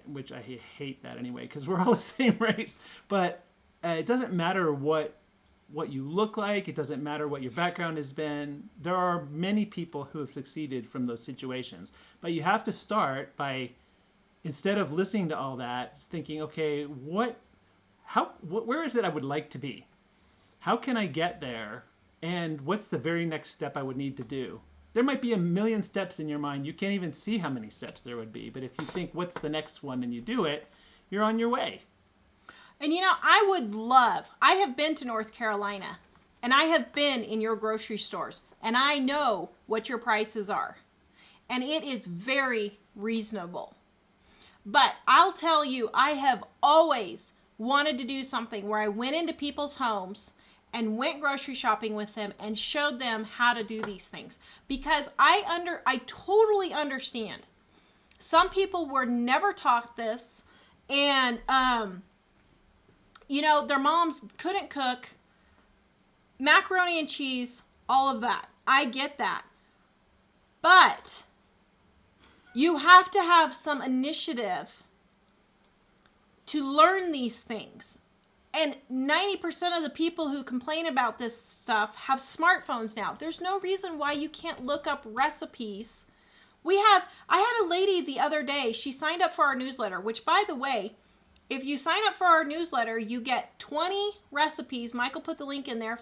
which I hate that anyway, because we're all the same race. But it doesn't matter what you look like. It doesn't matter what your background has been. There are many people who have succeeded from those situations. But you have to start by, instead of listening to all that, thinking, okay, where is it I would like to be? How can I get there? And what's the very next step I would need to do? There might be a million steps in your mind. You can't even see how many steps there would be. But if you think, what's the next one, and you do it, you're on your way. And I have been to North Carolina, and I have been in your grocery stores, and I know what your prices are. And it is very reasonable. But I'll tell you, I have always wanted to do something where I went into people's homes and went grocery shopping with them and showed them how to do these things. Because I totally understand. Some people were never taught this, and their moms couldn't cook, macaroni and cheese, all of that. I get that. But you have to have some initiative to learn these things. And 90% of the people who complain about this stuff have smartphones now. There's no reason why you can't look up recipes. I had a lady the other day, she signed up for our newsletter, which, by the way, if you sign up for our newsletter, you get 20 recipes. Michael put the link in there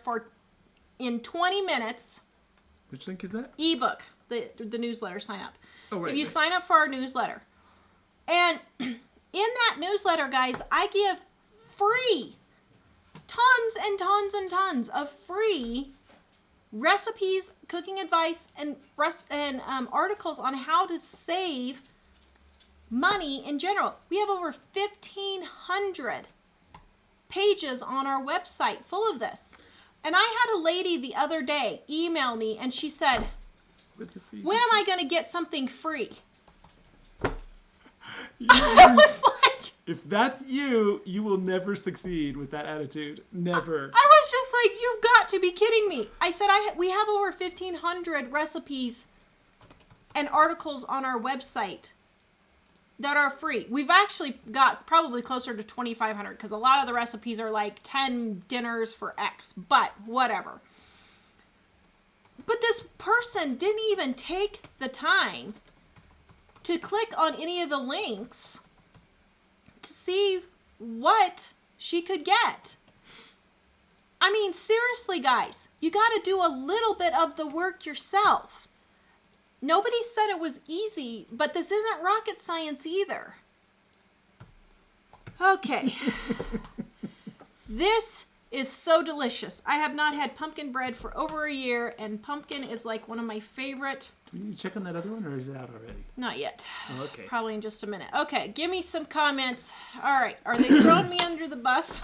in 20 minutes. Which link is that? Ebook, the newsletter sign up. Oh, right. If you sign up for our newsletter. And in that newsletter, guys, I give free, tons and tons and tons of free recipes, cooking advice, and articles on how to save money in general. We have over 1,500 pages on our website full of this. And I had a lady the other day email me, and she said, when am I going to get something free? I was like, if that's you, you will never succeed with that attitude. Never. I was just like, you've got to be kidding me. I said, we have over 1,500 recipes and articles on our website that are free. We've actually got probably closer to 2,500 because a lot of the recipes are like 10 dinners for X, but whatever. But this person didn't even take the time to click on any of the links to see what she could get. I mean, seriously, guys, you got to do a little bit of the work yourself. Nobody said it was easy, but this isn't rocket science either. Okay. This is so delicious. I have not had pumpkin bread for over a year, and pumpkin is like one of my favorite. Do you need to check on that other one, or is it out already? Not yet. Oh, okay. Probably in just a minute. Okay, give me some comments. All right, are they throwing me under the bus?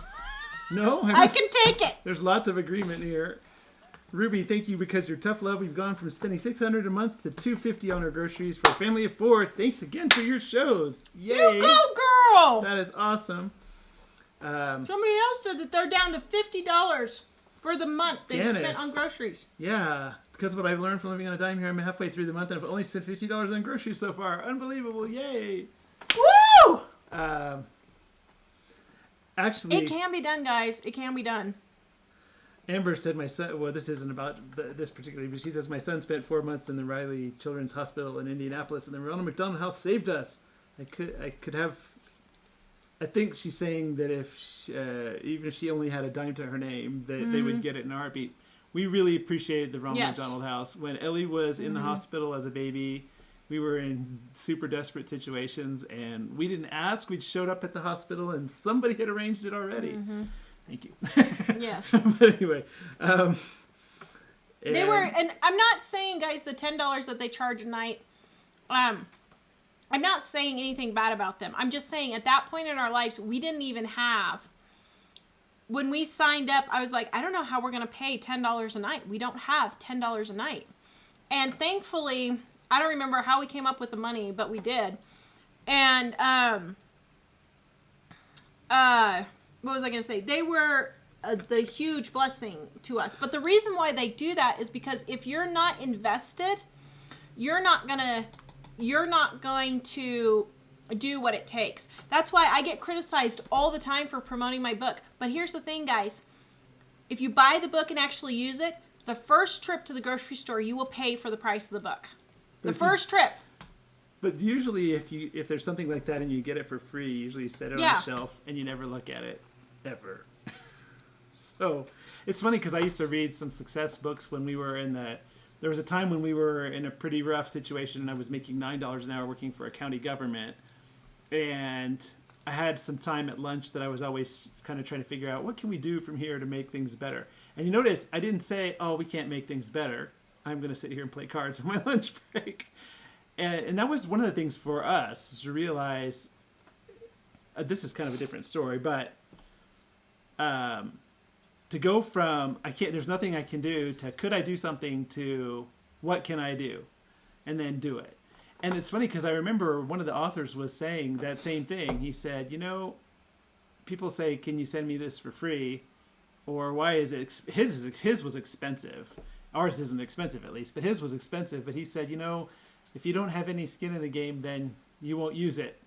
No, I can take it. There's lots of agreement here. Ruby, thank you because your tough love. We've gone from spending $600 a month to $250 on our groceries for a family of 4. Thanks again for your shows. Yay! You go, girl. That is awesome. Somebody else said that they're down to $50 for the month they've Janice. spent on groceries. Yeah, because of what I've learned from living on a dime here, I'm halfway through the month and I've only spent $50 on groceries so far. Unbelievable! Yay! Woo! Actually, It can be done, guys. It can be done. Amber said my son, well, this isn't about this particularly, but she says my son spent 4 months in the Riley Children's Hospital in Indianapolis, and the Ronald McDonald House saved us. I could have, I think she's saying that if even if she only had a dime to her name, that they would get it in a heartbeat. We really appreciated the Ronald McDonald House. When Ellie was in the hospital as a baby, we were in super desperate situations, and we didn't ask. We showed up at the hospital, and somebody had arranged it already. Thank you. Yes. But anyway. They were, and I'm not saying, guys, the $10 that they charge a night, I'm not saying anything bad about them. I'm just saying at that point in our lives, we didn't even have, when we signed up, I was like, I don't know how we're going to pay $10 a night. We don't have $10 a night. And thankfully, I don't remember how we came up with the money, but we did. And, what was I going to say? They were the huge blessing to us. But the reason why they do that is because if you're not invested, you're not going to do what it takes. That's why I get criticized all the time for promoting my book. But here's the thing, guys. If you buy the book and actually use it, the first trip to the grocery store, you will pay for the price of the book. The first trip. But usually if there's something like that and you get it for free, usually you set it on the shelf and you never look at it, ever. So it's funny because I used to read some success books when we were there was a time when we were in a pretty rough situation and I was making $9 an hour working for a county government. And I had some time at lunch that I was always kind of trying to figure out what can we do from here to make things better. And you notice I didn't say, oh, we can't make things better. I'm going to sit here and play cards on my lunch break. And that was one of the things for us to realize, this is kind of a different story, but to go from, there's nothing I can do, to could I do something, to what can I do? And then do it. And it's funny because I remember one of the authors was saying that same thing. He said, people say, can you send me this for free? Or why is it, his was expensive. Ours isn't expensive at least, but his was expensive. But he said, if you don't have any skin in the game, then you won't use it.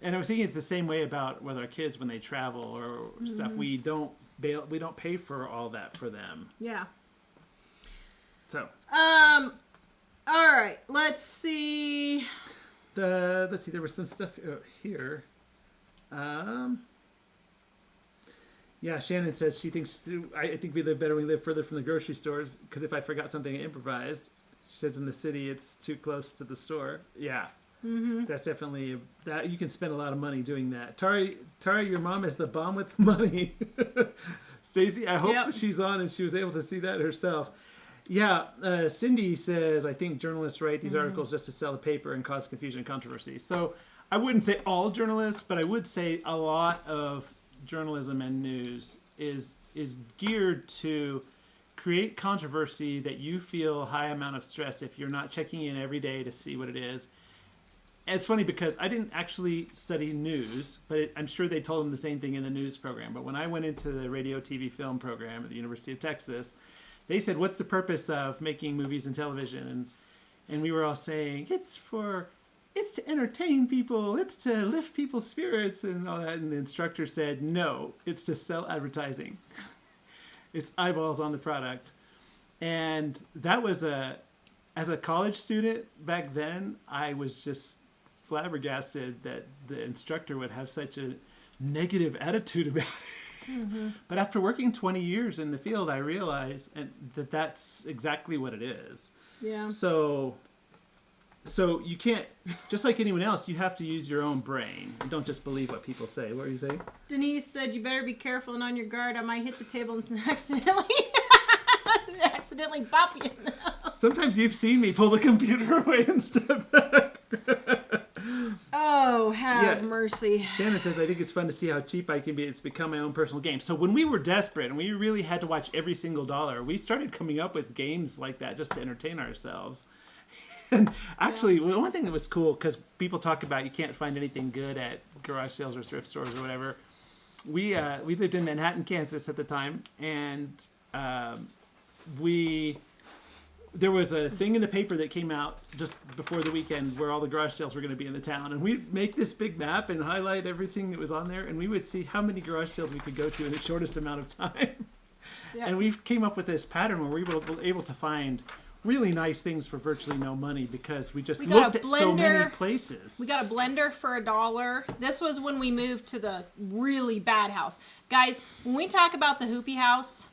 And I was thinking it's the same way about with our kids when they travel or stuff. We don't pay for all that for them. Yeah. So. All right. Let's see. There was some stuff here. Yeah, Shannon says she thinks I think we live better when we live further from the grocery stores because if I forgot something, I improvised. She says in the city it's too close to the store. Yeah. That's definitely that you can spend a lot of money doing that. Tari, your mom is the bomb with money. Stacy, I hope she's on and she was able to see that herself. Yeah, Cindy says I think journalists write these articles just to sell the paper and cause confusion and controversy. So I wouldn't say all journalists, but I would say a lot of journalism and news is geared to create controversy that you feel a high amount of stress if you're not checking in every day to see what it is. It's funny because I didn't actually study news, but I'm sure they told them the same thing in the news program. But when I went into the radio, TV, film program at the University of Texas, they said, what's the purpose of making movies and television? And we were all saying, it's to entertain people. It's to lift people's spirits and all that. And the instructor said, no, it's to sell advertising. It's eyeballs on the product. And that was as a college student back then, I was just flabbergasted that the instructor would have such a negative attitude about it. But after working 20 years in the field, I realized that that's exactly what it is. Yeah. So you can't, just like anyone else, you have to use your own brain. And don't just believe what people say. What were you saying? Denise said, you better be careful and on your guard. I might hit the table and accidentally bop you in the house. Sometimes you've seen me pull the computer away and step back. Oh, have Yeah. mercy. Shannon says, I think it's fun to see how cheap I can be. It's become my own personal game. So when we were desperate and we really had to watch every single dollar, we started coming up with games like that just to entertain ourselves. And actually, one thing that was cool, because people talk about you can't find anything good at garage sales or thrift stores or whatever. We lived in Manhattan, Kansas at the time, and there was a thing in the paper that came out just before the weekend where all the garage sales were going to be in the town. And we'd make this big map and highlight everything that was on there, and we would see how many garage sales we could go to in the shortest amount of time. Yeah. And we came up with this pattern where we were able to find really nice things for virtually no money because we just got looked a at so many blender. places. We got a blender for $1. This was when we moved to the really bad house. Guys, when we talk about the Hoopy house,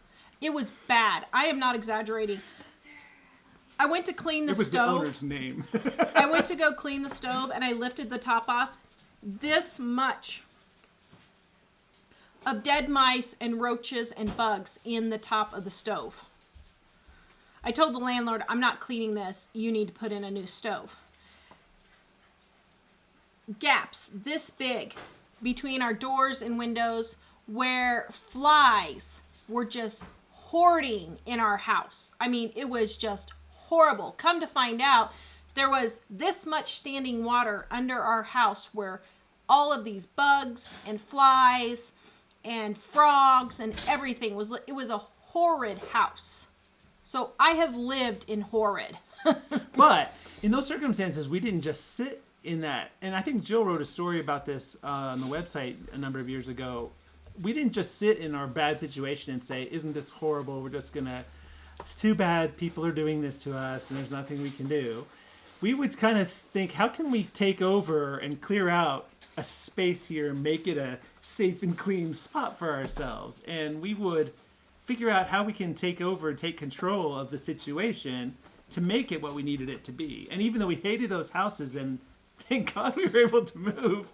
it was bad. I am not exaggerating. I went to clean the It was the stove. owner's name. I went to go clean the stove and I lifted the top off. This much of dead mice and roaches and bugs in the top of the stove. I told the landlord, I'm not cleaning this. You need to put in a new stove. Gaps this big between our doors and windows where flies were just hoarding in our house. I mean, it was just horrible. Come to find out, there was this much standing water under our house where all of these bugs and flies and frogs and everything was, it was a horrid house. So I have lived in horrid. But in those circumstances, we didn't just sit in that. And I think Jill wrote a story about this on the website a number of years ago. We didn't just sit in our bad situation and say, isn't this horrible? We're just going to, it's too bad people are doing this to us and there's nothing we can do. We would kind of think, how can we take over and clear out a space here and make it a safe and clean spot for ourselves? And we would figure out how we can take over and take control of the situation to make it what we needed it to be. And even though we hated those houses, and thank God we were able to move,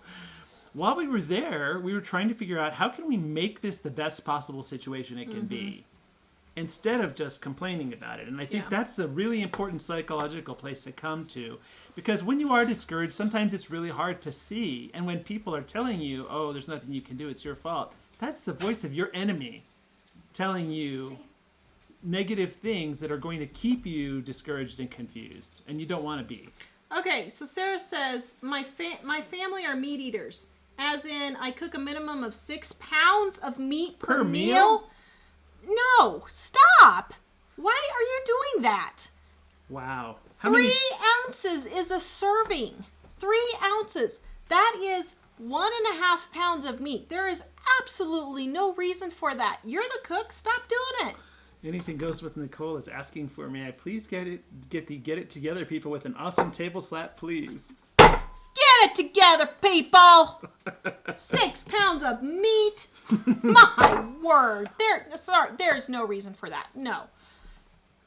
while we were there, we were trying to figure out how can we make this the best possible situation it can be, instead of just complaining about it. And I think that's a really important psychological place to come to, because when you are discouraged, sometimes it's really hard to see. And when people are telling you, oh, there's nothing you can do, it's your fault, that's the voice of your enemy telling you negative things that are going to keep you discouraged and confused, and you don't want to be. Okay, so Sarah says, my family are meat eaters. As in, I cook a minimum of 6 pounds of meat per meal? No, stop. Why are you doing that? Wow. 3 ounces is a serving. 3 ounces. That is 1.5 pounds of meat. There is absolutely no reason for that. You're the cook. Stop doing it. Anything Goes with Nicole is asking for, may I please get it together, people, with an awesome table slap, please. Get it together, people. 6 pounds of meat. My word. There's no reason for that. No.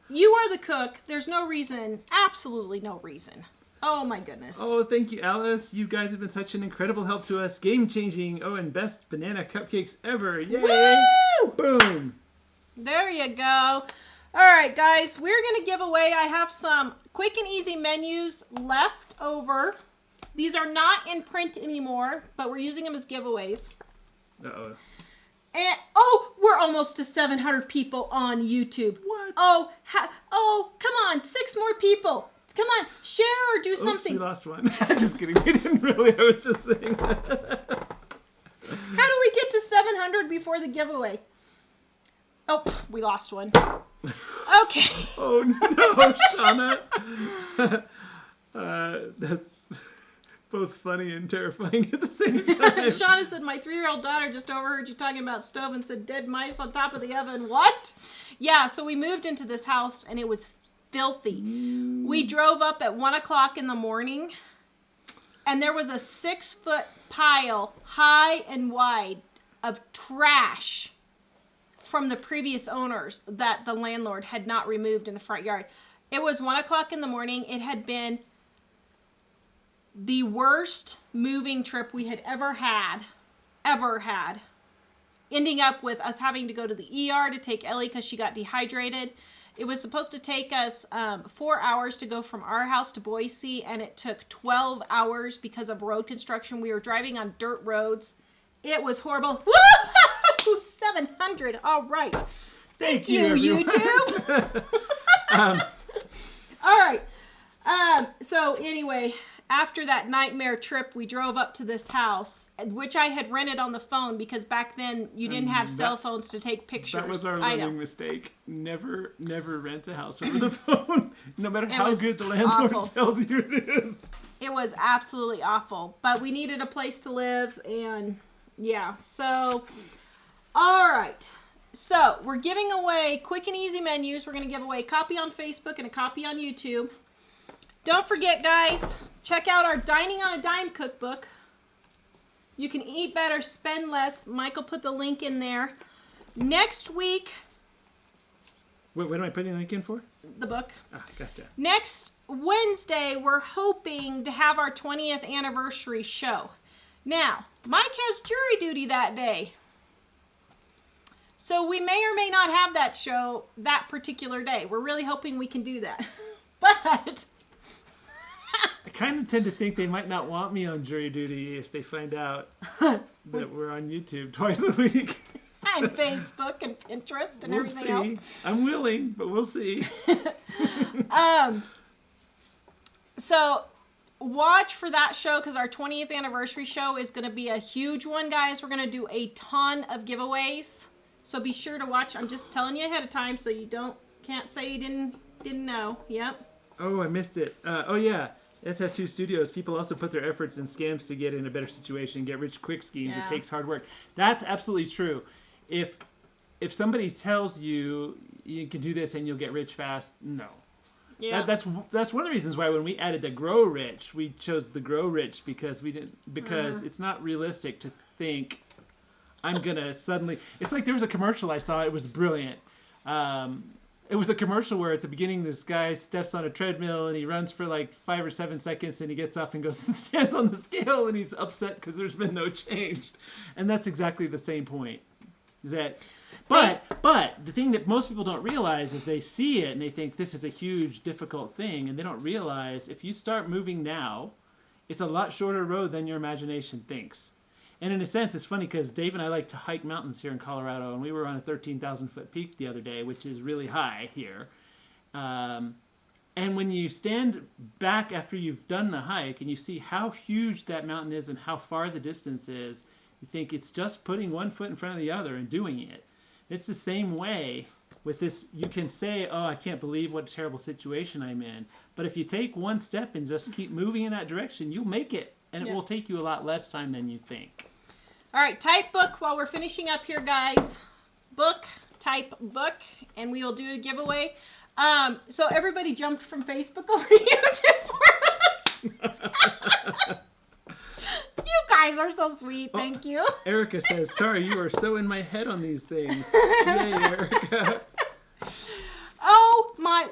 You are the cook. There's no reason. Absolutely no reason. Oh my goodness. Oh, thank you, Alice. You guys have been such an incredible help to us. Game-changing. Oh, and best banana cupcakes ever. Yay. Woo! Boom. There you go. All right, guys. We're going to give away. I have some quick and easy menus left over. These are not in print anymore, but we're using them as giveaways. Uh-oh. And we're almost to 700 people on YouTube. What? Oh, come on. 6 more people. Come on, share or do something. Oops, we lost one. Just kidding. We didn't really. I was just saying that. How do we get to 700 before the giveaway? Oh, we lost one. Okay. Oh, no, Shauna. That's both funny and terrifying at the same time. Shauna said, my 3-year-old daughter just overheard you talking about stove and said dead mice on top of the oven. What? Yeah, so we moved into this house and it was filthy. We drove up at 1 o'clock in the morning and there was a 6-foot pile, high and wide, of trash from the previous owners that the landlord had not removed in the front yard. It was 1 o'clock in the morning. It had been the worst moving trip we had ever had, ending up with us having to go to the ER to take Ellie because she got dehydrated. It was supposed to take us 4 hours to go from our house to Boise, and it took 12 hours because of road construction. We were driving on dirt roads. It was horrible. Woo! 700. All right. Thank you, everyone. YouTube. All right. So anyway, after that nightmare trip, we drove up to this house, which I had rented on the phone because back then you didn't have cell phones to take pictures. That was our learning mistake. Never rent a house over the phone, no matter how good the landlord tells you it is. It was absolutely awful, but we needed a place to live, and yeah, so, all right. So, we're giving away quick and easy menus. We're going to give away a copy on Facebook and a copy on YouTube. Don't forget, guys, check out our Dining on a Dime cookbook. You can eat better, spend less. Michael put the link in there. Next week... Wait, what am I putting the link in for? The book. Ah, gotcha. Next Wednesday, we're hoping to have our 20th anniversary show. Now, Mike has jury duty that day. So we may or may not have that show that particular day. We're really hoping we can do that. But I kind of tend to think they might not want me on jury duty if they find out that we're on YouTube twice a week. and Facebook and Pinterest and we'll everything see. else. I'm willing, but we'll see. So watch for that show because our 20th anniversary show is going to be a huge one, guys. We're going to do a ton of giveaways. So be sure to watch. I'm just telling you ahead of time so you can't say you didn't know. Yep. Oh, I missed it. Oh, yeah. SF2 Studios, people also put their efforts in scams to get in a better situation, get rich quick schemes. Yeah. It takes hard work. That's absolutely true. If somebody tells you you can do this and you'll get rich fast, no. Yeah. That's one of the reasons why when we added the Grow Rich, we chose the Grow Rich because it's not realistic to think I'm gonna suddenly. It's like there was a commercial I saw. It was brilliant. It was a commercial where at the beginning this guy steps on a treadmill and he runs for like 5 or 7 seconds and he gets up and goes and stands on the scale and he's upset because there's been no change. And that's exactly the same point. But the thing that most people don't realize is they see it and they think this is a huge, difficult thing, and they don't realize if you start moving now, it's a lot shorter road than your imagination thinks. And in a sense, it's funny because Dave and I like to hike mountains here in Colorado, and we were on a 13,000-foot peak the other day, which is really high here. And when you stand back after you've done the hike and you see how huge that mountain is and how far the distance is, you think it's just putting one foot in front of the other and doing it. It's the same way with this. You can say, oh, I can't believe what a terrible situation I'm in. But if you take one step and just keep moving in that direction, you'll make it. And it will take you a lot less time than you think. All right, type book while we're finishing up here, guys. Type book, and we will do a giveaway. So everybody jumped from Facebook over to YouTube for us. You guys are so sweet. Thank you. Erica says, Tara, you are so in my head on these things. Yay, Erica. Oh, my.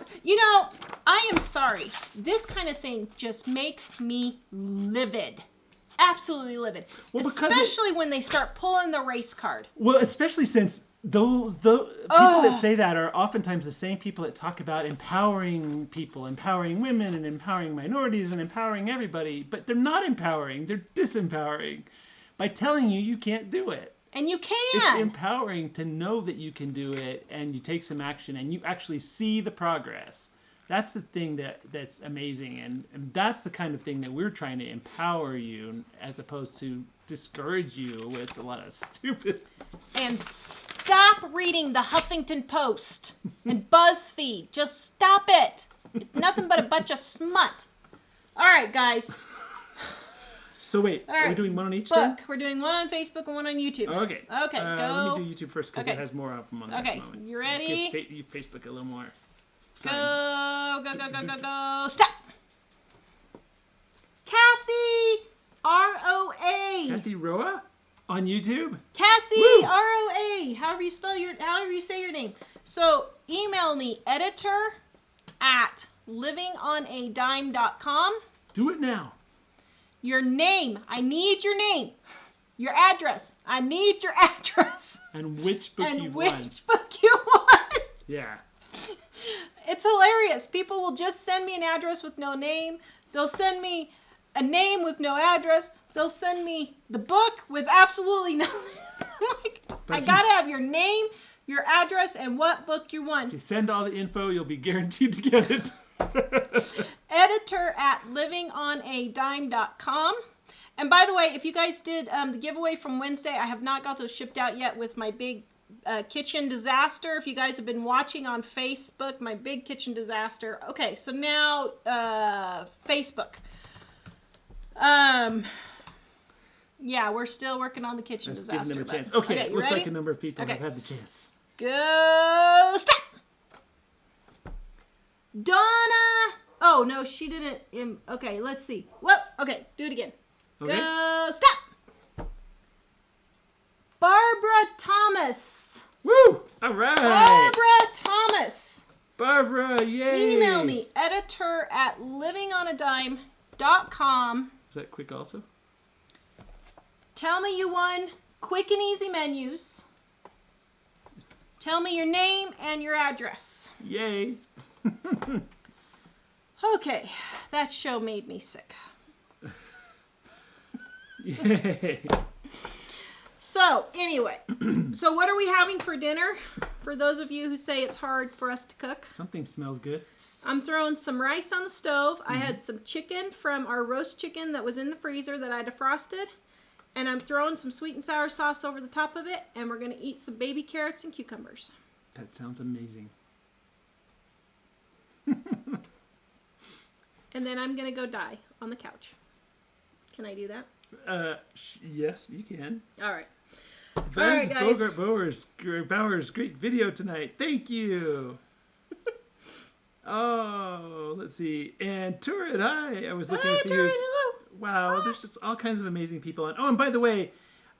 I am sorry. This kind of thing just makes me livid. Absolutely livid. Well, especially when they start pulling the race card. Well, especially since the people that say that are oftentimes the same people that talk about empowering people, empowering women, and empowering minorities, and empowering everybody. But they're not empowering. They're disempowering by telling you can't do it. And you can. It's empowering to know that you can do it, and you take some action, and you actually see the progress. That's the thing that's amazing, and that's the kind of thing that we're trying to empower you as opposed to discourage you with a lot of stupid. And stop reading the Huffington Post and BuzzFeed. Just stop it. It's nothing but a bunch of smut. All right, guys. So wait, are we doing one on each then? We're doing one on Facebook and one on YouTube. Okay. Okay, go. Let me do YouTube first because it has more of them on that moment. Okay, you ready? Give Facebook a little more. Go. Stop. Kathy R-O-A. Kathy Roa on YouTube? Kathy Woo! R-O-A. However you say your name. So email me editor@livingonadime.com. Do it now. Your name. I need your name. Your address. I need your address. And which book you want. And which book you want. Yeah. It's hilarious. People will just send me an address with no name. They'll send me a name with no address. They'll send me the book with absolutely nothing. Like, I gotta have your name, your address, and what book you want. If you send all the info, you'll be guaranteed to get it. Editor at livingonadime.com. And by the way, if you guys did the giveaway from Wednesday, I have not got those shipped out yet with my big kitchen disaster. If you guys have been watching on Facebook, my big kitchen disaster. Okay, so now Facebook. Yeah, we're still working on the kitchen Let's disaster. give them a chance. but- Okay, you looks ready? like a number of people Okay. have had the chance. Go, stop! Donna! Oh, no, she didn't. Okay, let's see. Whoa, okay, do it again. Okay. Go, stop! Barbara Thomas. Woo! All right. Barbara Thomas. Barbara, yay! Email me, editor at livingonadime.com. Is that quick also? Tell me you won quick and easy menus. Tell me your name and your address. Yay! Okay, that show made me sick. Yay! So, anyway, so what are we having for dinner? For those of you who say it's hard for us to cook, Something smells good. I'm throwing some rice on the stove. I had some chicken from our roast chicken that was in the freezer that I defrosted. And I'm throwing some sweet and sour sauce over the top of it. And we're going to eat some baby carrots and cucumbers. That sounds amazing. And then I'm going to go die on the couch. Can I do that? Yes, you can. All right. Vance guys. Bowers, great video tonight. Thank you. Oh, let's see. And Turin, hi. I was looking to see Turin, who's... hello. Wow, there's just all kinds of amazing people on. Oh, and by the way,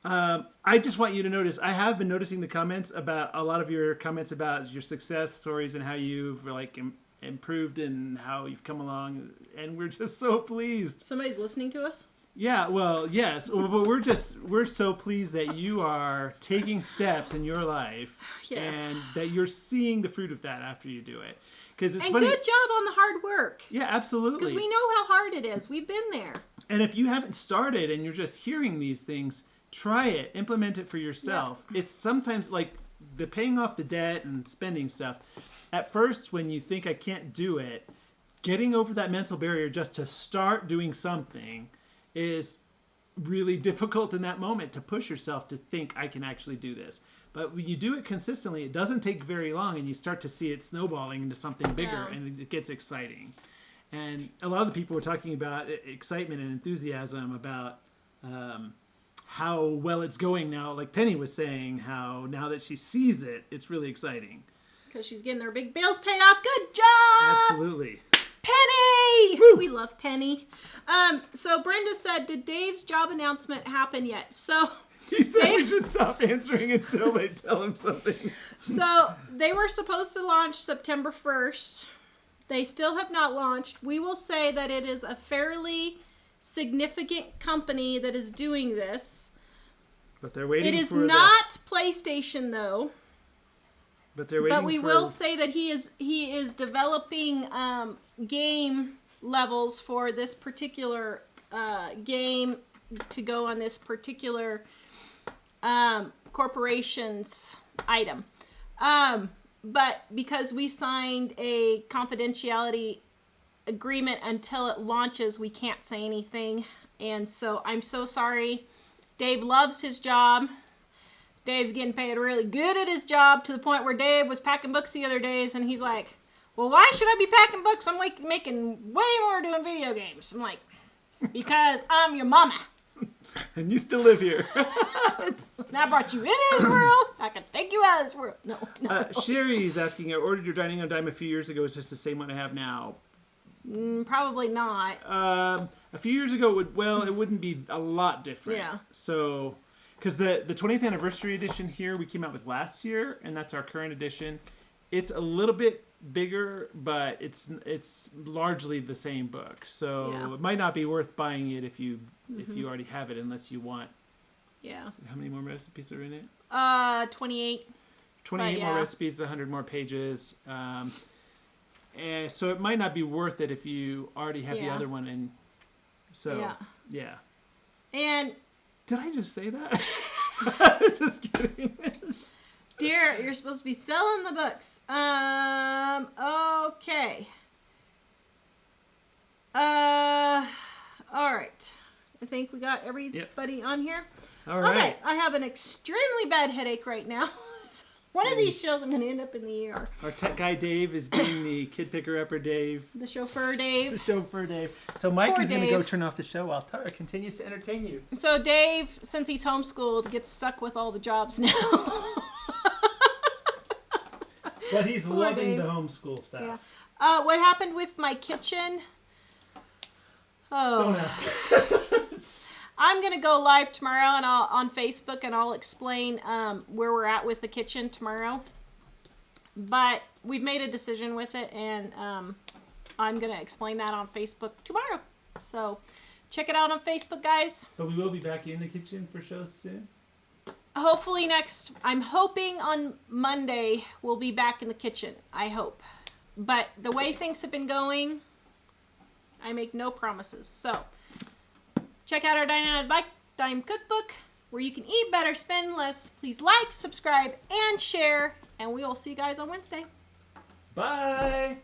I just want you to notice, I have been noticing the comments about, a lot of your comments about your success stories and how you've like improved and how you've come along. And we're just so pleased. Somebody's listening to us? Yeah, well, yes, but we're so pleased that you are taking steps in your life, Yes. and that you're seeing the fruit of that after you do it. Because it's And funny. good job on the hard work. Yeah, absolutely. Because we know how hard it is. We've been there. And if you haven't started and you're just hearing these things, try it, implement it for yourself. Yeah. It's sometimes like the paying off the debt and spending stuff. At first, when you think I can't do it, getting over that mental barrier just to start doing something is really difficult in that moment, to push yourself to think I can actually do this. But when you do it consistently, it doesn't take very long, and you start to see it snowballing into something bigger, Yeah. and it gets exciting. And a lot of the people were talking about excitement and enthusiasm about how well it's going now. Like Penny was saying, how now that she sees it, it's really exciting. Because she's getting her big bills paid off. Good job! Absolutely. Penny! Woo! We love Penny. So Brenda said, did Dave's job announcement happen yet? So He said we should stop answering until they tell him something. they were supposed to launch September 1st. They still have not launched. We will say that it is a fairly significant company that is doing this. But they're waiting It is for not PlayStation though. but they're waiting But we for... will say that he is developing game levels for this particular game to go on this particular corporation's item. But because we signed a confidentiality agreement until it launches, we can't say anything. And so I'm so sorry. Dave loves his job. Dave's getting paid really good at his job, to the point where Dave was packing books the other days, and he's like, well, why should I be packing books? I'm like making way more doing video games. I'm like, because I'm your mama. And you still live here. And I brought you into this world. I can take you out of this world. No. Sherry's asking, I ordered your Dining on Dime a few years ago. Is this the same one I have now? Probably not. A few years ago, it wouldn't be a lot different. Yeah. So, because the 20th anniversary edition here we came out with last year, and that's our current edition. It's a little bit bigger, but it's largely the same book. So Yeah. it might not be worth buying it if you already have it, unless you want. Yeah. How many more recipes are in it? 28. 28 But more yeah. recipes, 100 more pages. So it might not be worth it if you already have the Yeah. other one. And so, Yeah. yeah. And Did I just say that? Just kidding. dear, you're supposed to be selling the books. Okay. All right. I think we got everybody on here. All right. Okay, I have an extremely bad headache right now. One of these shows I'm going to end up in the ER. Our tech guy Dave is being the kid picker-upper Dave. The chauffeur Dave. The chauffeur Dave. So Mike Poor is going to go Dave. turn off the show while Tara continues to entertain you. So Dave, since he's homeschooled, gets stuck with all the jobs now. But he's Poor loving Dave. the homeschool stuff. Yeah. What happened with my kitchen? Oh. Don't ask. I'm gonna go live tomorrow and I'll on Facebook and I'll explain where we're at with the kitchen tomorrow. But we've made a decision with it, and I'm gonna explain that on Facebook tomorrow. So check it out on Facebook, guys. But we will be back in the kitchen for shows soon. Hopefully I'm hoping on Monday we'll be back in the kitchen. I hope. But the way things have been going, I make no promises. So check out our Dine Out Bike Time Cookbook, where you can eat better, spend less. Please like, subscribe, and share. And we will see you guys on Wednesday. Bye.